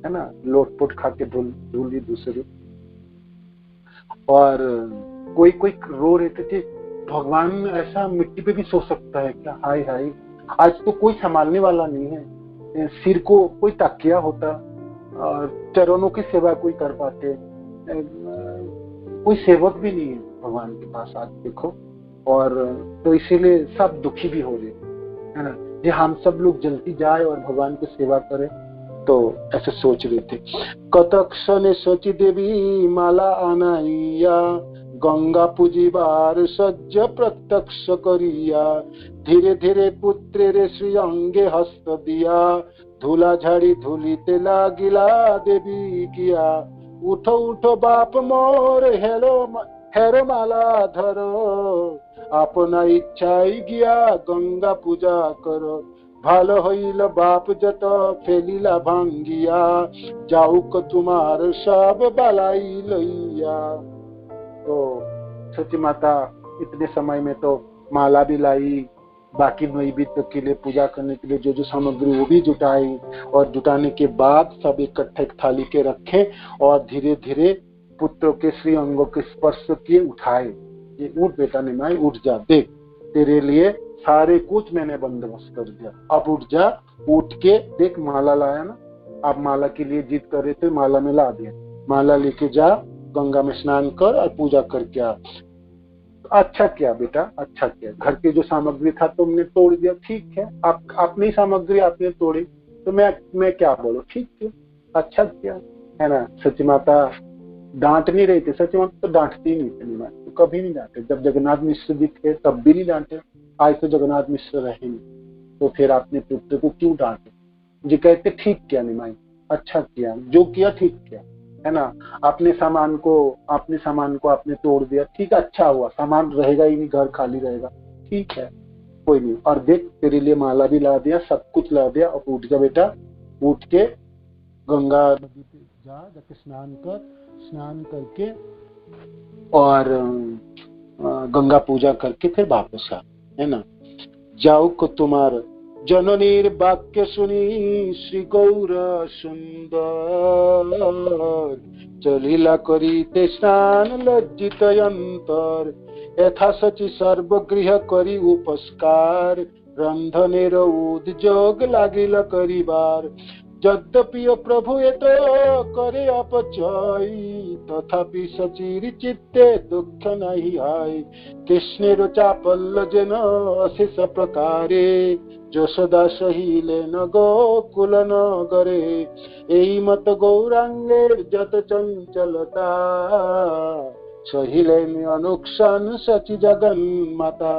है ना, लोटपोट खा के धूली दूसरे। और कोई रो रहे थे, भगवान ऐसा मिट्टी पे भी सो सकता है क्या, हाय हाय। आज तो कोई संभालने वाला नहीं है, सिर को कोई तकिया होता, और चरणों की सेवा कोई कर पाते, कोई सेवक भी नहीं है भगवान के पास आज देखो। और तो इसीलिए सब दुखी भी हो रहे है ना, ये हम सब लोग जल्दी जाए और भगवान की सेवा करें, तो ऐसे सोच रहे थे। कतक्षण सची देवी माला आनाइया, गंगा पूजिबार सज्ज प्रत्यक्ष करिया, धीरे धीरे पुत्रे रे श्री अंगे हस्त दिया, धूला झाड़ी धूलिते लागिला देवी किया, उठो उठो बाप मोर हेरो माला धरो, अपना इच्छाई गया गंगा पूजा करो, ভালো হইল বাপ যত ফেলিলা ভাঙ্গিয়া, যাউক তোমার सब বালাই লইয়া। तो सची माता इतने समय में तो माला भी लाई, बाकी नैवेद्य के लिए पूजा करने के लिए जो जो सामग्री वो भी जुटाई, और जुटाने के बाद सब इकट्ठे थाली के रखे और धीरे धीरे पुत्र के श्री अंगों के स्पर्श किए, उठाए। ये उठ बेटा निमाई, उठ जा, देख तेरे लिए सारे कुछ मैंने बंदोबस्त कर दिया, अब उठ जा। उठ के देख माला लाया ना, आप माला के लिए जिद कर रहे थे, माला में ला दिया। माला लेके जा, गंगा में स्नान कर और पूजा करके आ। अच्छा किया बेटा, अच्छा किया। घर के जो सामग्री था तुमने तोड़ दिया, ठीक है, आप अपनी सामग्री आपने तोड़ी, तो मैं क्या बोलूं, ठीक है, अच्छा किया, है ना। सची माता डांट नहीं रही थी, सची माता तो डांटती नहीं थी, तो कभी नहीं डांटे। जब जगन्नाथ मिश्र जी थे तब भी नहीं डांटे, आज तो जगन्नाथ मिश्र रहे नहीं, तो फिर आपने पुत्र को क्यों डांटे। जी कहते ठीक किया निमाई, अच्छा किया, जो किया ठीक किया, है ना। अपने सामान को आपने तोड़ दिया, ठीक, अच्छा हुआ, सामान रहेगा ही नहीं, घर खाली रहेगा, ठीक है, कोई नहीं। और देख तेरे लिए माला भी ला दिया, सब कुछ ला दिया, अब उठ जा बेटा, उठ के गंगा नदी पे जा, जाके स्नान कर, स्नान करके और गंगा पूजा करके फिर वापस आ, है ना। जाओ को तुम्हार जननीर वाक्य सुनी, श्री गौर सुंदर, चलिला करीते स्नान लज्जित अंतर, यथा सची सर्वगृह करी उपस्कार, रंधनेर उद्योग लागिल करिबार, यद्यपि प्रभु एत करे अपचय, तथापि सचिर चित्ते दुख नहीं आय, कृष्णेर चापल्य जेन अशेष प्रकारे, যশোদা সহিলেন গোকুল নগরে, এই মত গৌরাঙ্গের যত চঞ্চলতা, সহিলেন অনুক্ষণ সচি জগন মাতা,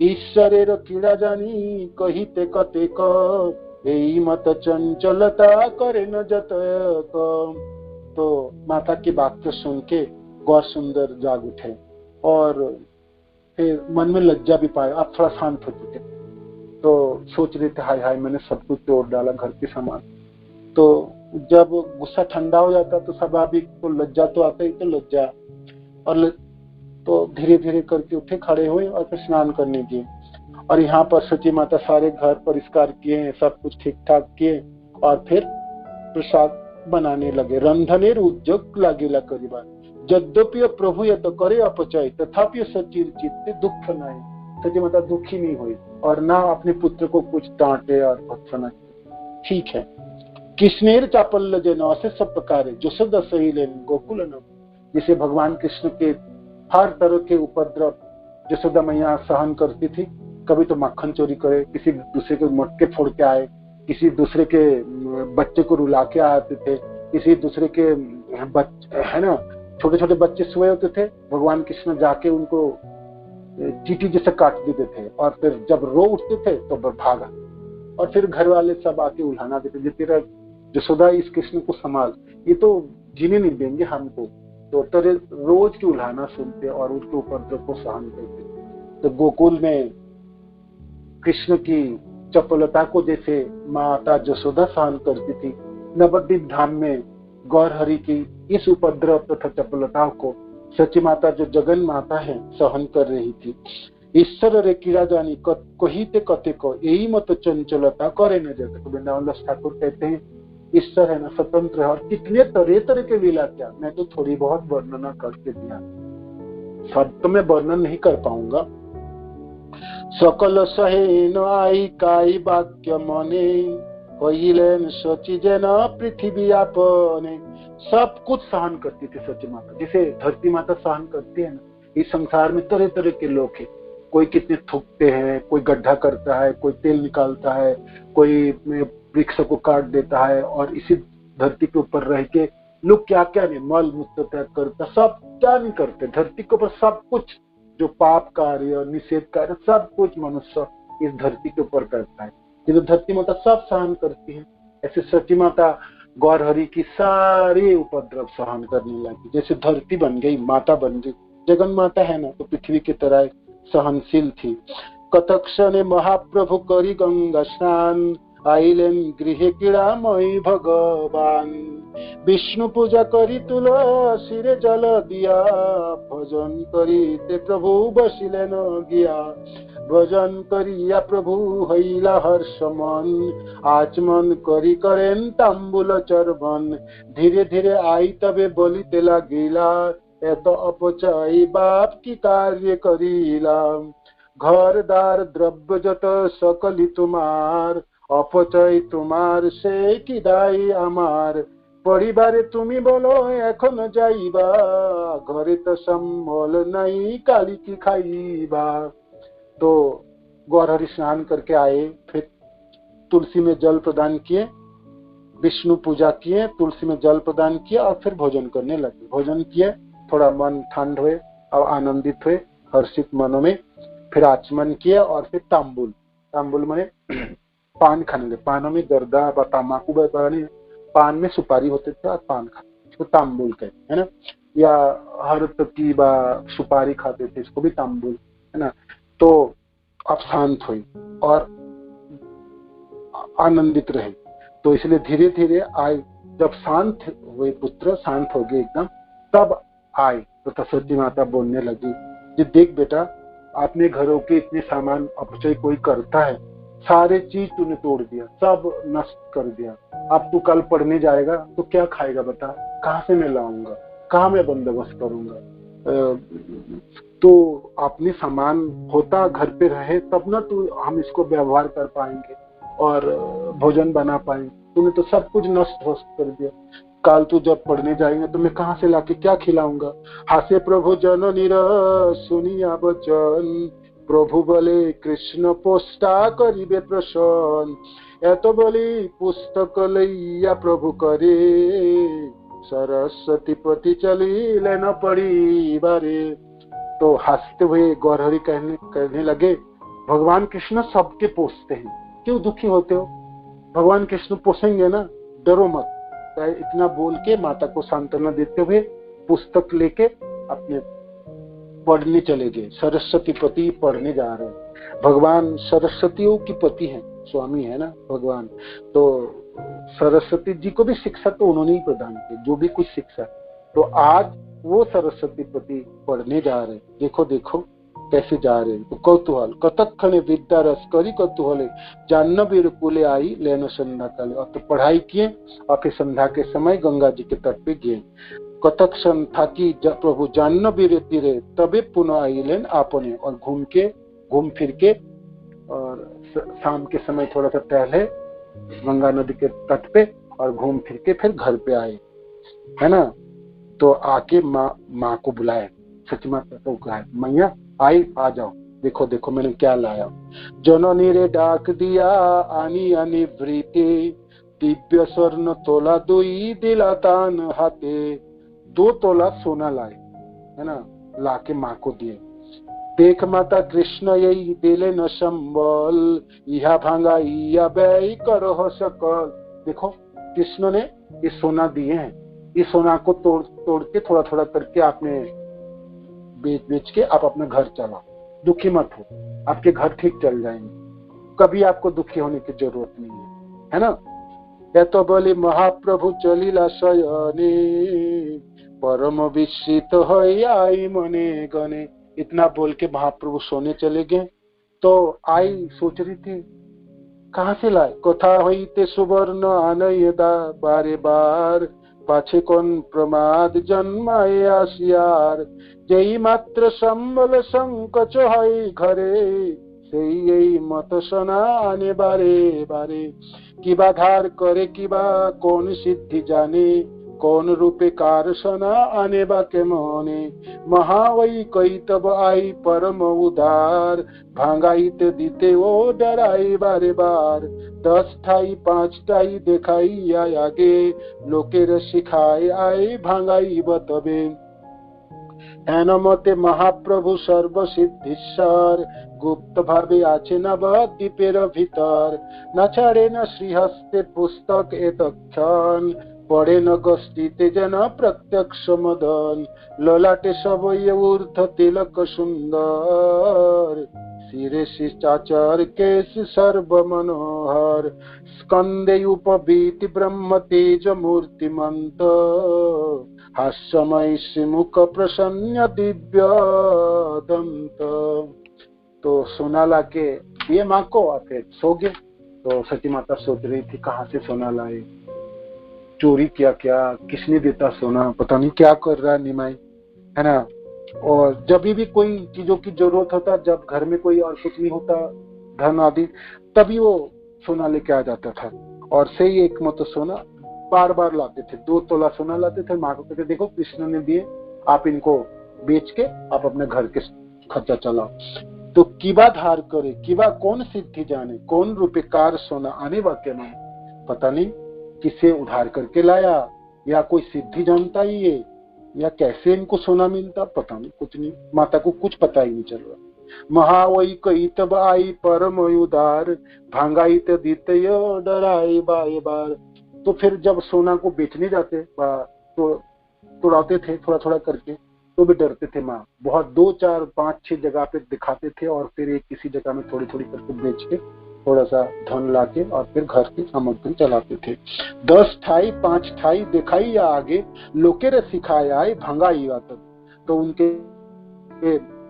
ঈশ্বরের ক্রীড়া জানি কহিতে কতেক, এই মত চঞ্চলতা করেন যতক। तो माता की वाक्य सुन के गौर सुंदर जाग उठे और फिर मन में लज्जा भी पाए, आप थोड़ा शांत हो चुके, तो सोच रहे थे हाय हाय मैंने सब कुछ तोड़ डाला, घर के सामान। तो जब गुस्सा ठंडा हो जाता तो स्वाभाविक तो लज्जा तो आता ही, तो लज्जा और तो धीरे धीरे करके उठे, खड़े हुए और फिर स्नान करने गए। और यहाँ पर सची माता सारे घर परिष्कार किए, सब कुछ ठीक ठाक किए और फिर प्रसाद बनाने लगे। रंधनेर उद्योग लागिला करिबा, यद्यपि प्रभु यत करे अपचय, तथापि सचिर चित्ते दुख नहीं। सची माता दुखी नहीं हुई और ना अपने पुत्र को कुछ डांटे और भत्सना, ठीक है। कृष्णेर चापल्य जेन से सब प्रकार यशोदा सहिलेन गोकुल नगरे, जिसे भगवान कृष्ण के हर तरह के उपद्रव यशोदा मैया सहन करती थी। कभी तो मक्खन चोरी करे, किसी दूसरे के मटके फोड़ के आए, किसी दूसरे के बच्चे को रुला के आते थे, किसी दूसरे के है ना, छोटे छोटे बच्चे सोए होते थे, भगवान कृष्ण जाके उनको चींटी जैसे काट देते थे और फिर जब रो उठते थे तो भागा, और फिर घर वाले सब आके उल्हाना देते, जो तेरा यशोदा इस कृष्ण को संभाल, ये तो जीने नहीं देंगे हमको। तो तेरे रोज की उल्हाना सुनते और उनके उपद्रव को सहन करते। तो गोकुल में कृष्ण की चपलता को जैसे माता यशोदा सहन करती थी, नवद्वीप धाम में गौर हरि की इस उपद्रव तथा चपलता को सची माता जो जगन माता है सहन कर रही थी। ईश्वर रे कीड़ा जानी कहिते कते को, यही मत चंचलता करे न जगत। वृंदावन दास ठाकुर कहते हैं ईश्वर है ना, स्वतंत्र है, और कितने तरह तरह के लीला क्या, मैं तो थोड़ी बहुत वर्णना करके दिया, सब तो मैं वर्णन नहीं कर पाऊंगा। सकल सहे न आई काई वाक्य मने, होइलेन सोची जेन पृथ्वी आपने। सब कुछ सहन करती थी सची माता, जिसे धरती माता सहन करती है ना। इस संसार में तरह तरह के लोग हैं, कोई कितने थूकते हैं, कोई गड्ढा करता है, कोई तेल निकालता है, कोई वृक्ष को काट देता है, और इसी धरती के ऊपर रह के लोग क्या क्या नहीं, मल मूत्र त्याग करता, सब क्या नहीं करते धरती के ऊपर। सब कुछ जो पाप कार्य निषेध कार्य सब कुछ मनुष्य इस धरती के ऊपर करता है, किंतु धरती माता सब सहन करती है। ऐसे सची माता गौर हरि की सारी उपद्रव सहन करने लगी, जैसे धरती बन गई, माता बन गई, जगन माता है ना, तो पृथ्वी की तरह सहनशील थी। कतक क्षणे महाप्रभु करी गंगा स्नान आइलेन गृहे क्रीड़ामयी भगवान विष्णु पूजा करी तुलसीरे जल दिया भजन करीते प्रभु बसिलेन गिया भजन करिया प्रभु हईला हर्ष मन आचमन करी करें तांबुल चरबन धीरे धीरे आई तबे बलिते लागिला एत अपचय बाप की कार्य करीला घर दार द्रव्य जत सकली तुम्हार अपचय तुम्हार से की दाई आमार परिवारे तुमी बोलो एखन जाइबा घरे तो सम्बल नहीं काली की खाइबा। तो गौरहरि स्नान करके आए, फिर तुलसी में जल प्रदान किए, विष्णु पूजा किए, तुलसी में जल प्रदान किया और फिर भोजन करने लगे। भोजन किए, थोड़ा मन ठंड हुए और आनंदित हुए हर्षित मनों में, फिर आचमन किए और फिर तांबुल माने पान खाने लगे। पानों में गर्दा व तम्बाकू बनाने, पान में सुपारी होते थे और पान खाते, इसको तांबुल कहते है ना, या हर की सुपारी खाते थे, इसको भी तांबुल है ना। तो अब शांत हुई और आनंदित रहे, तो इसलिए धीरे धीरे आए। जब शांत हुए पुत्र, शांत हो गए एकदम, तब आए तो सरस्वती माता बोलने लगी कि देख बेटा, अपने घरों के इतने सामान अपचय कोई करता है, सारे चीज तूने तोड़ दिया, सब नष्ट कर दिया। अब तू कल पढ़ने जाएगा तो क्या खाएगा बता, कहाँ से मैं लाऊंगा, कहाँ मैं बंदोबस्त करूंगा। तो अपने सामान होता घर पे रहे तब ना तू हम इसको व्यवहार कर पाएंगे और भोजन बना पाएंगे। तूने तो सब कुछ नष्ट कर दिया, काल तू जब पढ़ने जाएंगे तो मैं कहाँ से लाके क्या खिलाऊंगा। हासे प्रभु जननी सुनिया बचन प्रभु बोले कृष्ण पोष्टा करिबे प्रसन्न एत बोली पुस्तक लैया प्रभु करे सरस्वती पति चली लेना पड़ी बारे। तो हंसते हुए गौरहरि कहने लगे, भगवान कृष्ण सबके पोसते हैं, क्यों दुखी होते हो, भगवान कृष्ण पोसेंगे ना, डरो मत। इतना बोल के माता को सांत्वना देते हुए पुस्तक लेके अपने पढ़ने चले गए। सरस्वती पति पढ़ने जा रहे हैं, भगवान सरस्वतियों की पति हैं, स्वामी है ना भगवान। तो सरस्वती जी को भी शिक्षा तो उन्होंने ही प्रदान की, जो भी कुछ शिक्षा। तो आज वो सरस्वती पति पढ़ने जा रहे, देखो देखो कैसे जा रहे हैं। तो कौतूहल कतक खने विद्या रस करी कौतूहले जाह्नवी कुले आई लेनो संध्या काले। और तो पढ़ाई किए और फिर संध्या के समय गंगा जी के तट पे गए। कतक क्षण था कि प्रभु जाह्नवी तीरे तबे पुनः आई लेन आपने। और घूम फिर के और शाम के समय थोड़ा सा टहले गंगा नदी के तट पे और घूम फिर के फिर घर पे आए, है ना। तो आके माँ को बुलाए, सच माता को कहा, मैया आई, आ जाओ, देखो देखो मैंने क्या लाया। जननी रे डाक दिया आनी आनी वृते दिव्य स्वर्ण तोला दुई दिला दान हाथे। 2 तोला सोना लाए, है ना, लाके माँ को दिए। देख माता कृष्ण यही दिले न संबल यह भांगा या व्यय करो सकल। देखो कृष्ण ने ये सोना दिए हैं, इस सोना को तोड़ के थोड़ा थोड़ा करके आपने बेच के आप अपना घर चलाओ, दुखी मत हो, आपके घर ठीक चल जाएंगे, कभी आपको दुखी होने की जरूरत नहीं है ना। या तो बोली महाप्रभु चलीला शयने परम विस्मित होई आई मने गने। इतना बोल के महाप्रभु सोने चले गए। तो आई सोच रही थी कहाँ से लाए, कथा होते सुवर्ण आनयदा बारे बार पाछे कौन प्रमाद जन्माए आसियार। जई मात्र संबल संकच है घरे সেই মত শোনা আনে বারে বারে। কিবা ধার করে কিবা কোন সিদ্ধি জানে কোন রূপে কার শোনা আনে বা কেমনে। মহাওই কৈতব আই পরম উদার ভাঙাইতে দিতে ও ডরাই বারে বার। 10 ঠাই 5 ঠাই দেখাইয়া আগে লোকের শিখায় আই ভাঙাইব তবে। মতে মহাপ্রভু সর্বসিদ্ধিশ্বর গুপ্ত ভাবে আছে নবদ্বীপের ভিতর। না ছাড়ে না শ্রীহস্তে পুস্তক এতক্ষণ পড়ে ন গোষ্ঠীতে যেন প্রত্যক্ষ মদন। ললাটে সবই ঊর্ধ্ব তিলক সুন্দর शिरेशि चाचर केश सर्व मनोहर स्कंदे उपवीति ब्रह्म तेज मूर्तिमंत हास्यमय श्रीमुख प्रसन्न दिव्य दंत। तो सोना लाके दिए माँ को और फिर सो गए। तो सती माता सोच रही थी कहाँ से सोना लाए, चोरी किया क्या, किसने देता सोना, पता नहीं क्या कर रहा है निमाई, है ना। और जब भी कोई चीजों की जरूरत होता, जब घर में कोई और कुछ नहीं होता धन आदि, तभी वो सोना लेके आ जाता था। और से ही एक मतलब सोना बार बार लाते थे, 2 तोला सोना लाते थे। माँ को कहते देखो कृष्ण ने दिए, आप इनको बेच के आप अपने घर के खर्चा चलाओ। तो किबा धार करे, किबा कौन सिद्धि जाने, कौन रूपेकार सोना आने वाक्य में, पता नहीं किसे उधार करके लाया या कोई सिद्धि जानता ही है या कैसे इनको सोना मिलता, पता नहीं, कुछ नहीं, माता को कुछ पता ही नहीं चल रहा। महावई कई तब आई परम उदार भांगाई दितय डराई बाए बार। तो फिर जब सोना को बेचने जाते तो तोड़ाते थे थोड़ा थोड़ा करके, तो भी डरते थे माँ। बहुत 2 4 5 6 जगह पे दिखाते थे और फिर एक किसी जगह में थोड़ी थोड़ी करके बेच के थोड़ा सा धन लाके और फिर घर की सामग्री चलाते थे। 10 ठाई 5 ठाई दिखाई या आगे लोकेरे सिखाया आए भंगाई आता। तो उनके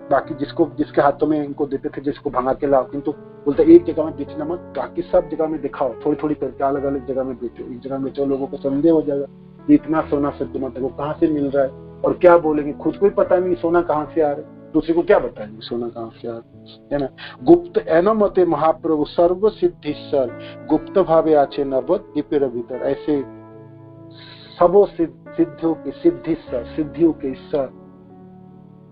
बाकी जिसके हाथों में इनको देते थे, जिसको भंगा के लाओ, किंतु बोलते एक जगह में बेचना मत, बाकी सब जगह में दिखाओ, थोड़ी थोड़ी करके अलग अलग जगह में बेचो। एक जगह में बेचो, लोगों को संदेह हो जाएगा इतना सोना सत्य माता को कहाँ से मिल रहा है, और क्या बोलेंगे, खुद को ही पता नहीं सोना कहाँ से आ रहा है, दूसरे को क्या बताएंगे सोना कहाँ से आ रहा है ना। गुप्त एन मते महाप्रभु सर्व सिद्धिश्वर गुप्त भावे आचे नवद दीपेर भीतर। ऐसे सबो सिद्धियों के सिद्धिश्वर, सिद्धियों के ईश्वर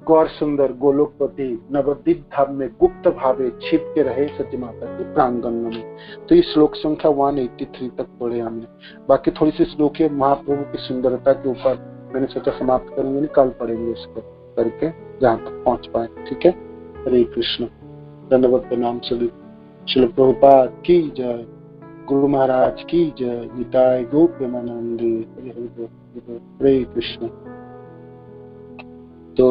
गौर सुंदर गोलोकपति नवद्वीप धाम में गुप्त भावे छिप के रहे सती माता के प्रांगण में। तो ये श्लोक संख्या 183 तक पढ़े हमने। बाकी थोड़ी सी श्लोक है महाप्रभु की सुंदरता के ऊपर, मैंने सोचा समाप्त करेंगे, कल पढ़ेंगे इसको करके जहाँ तक पहुंच पाए। ठीक है, हरे कृष्ण। धन्यवाद प्रणाम सभी। श्रील प्रभुपाद की जय, गुरु महाराज की जय, निताय गौर प्रेमानंदे। हरे कृष्ण। तो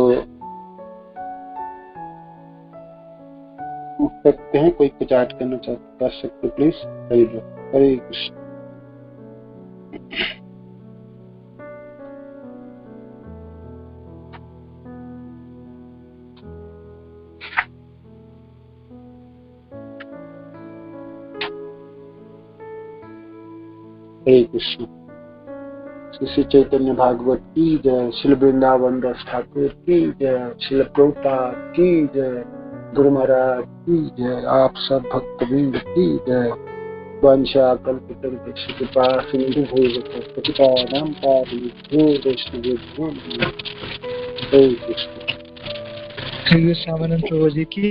सकते हैं, कोई कुछ ऐड करना चाहते कर सकते प्लीज। हरे कृष्ण। हरे कृष्ण। श्री चैतन्य भागवत की जय, श्री वृंदावन दास ठाकुर की जय, श्री प्रभुपाद की जय, गुरु महाराज की जय, आप सब भक्तवृंद की जय। वंशा कल्पतरुभ्यश्च कृपा सिंधु पतितानां पावनेभ्यो वैष्णवेभ्यो नमः। हरे कृष्ण। श्री स्वामिनारायण प्रभु जी की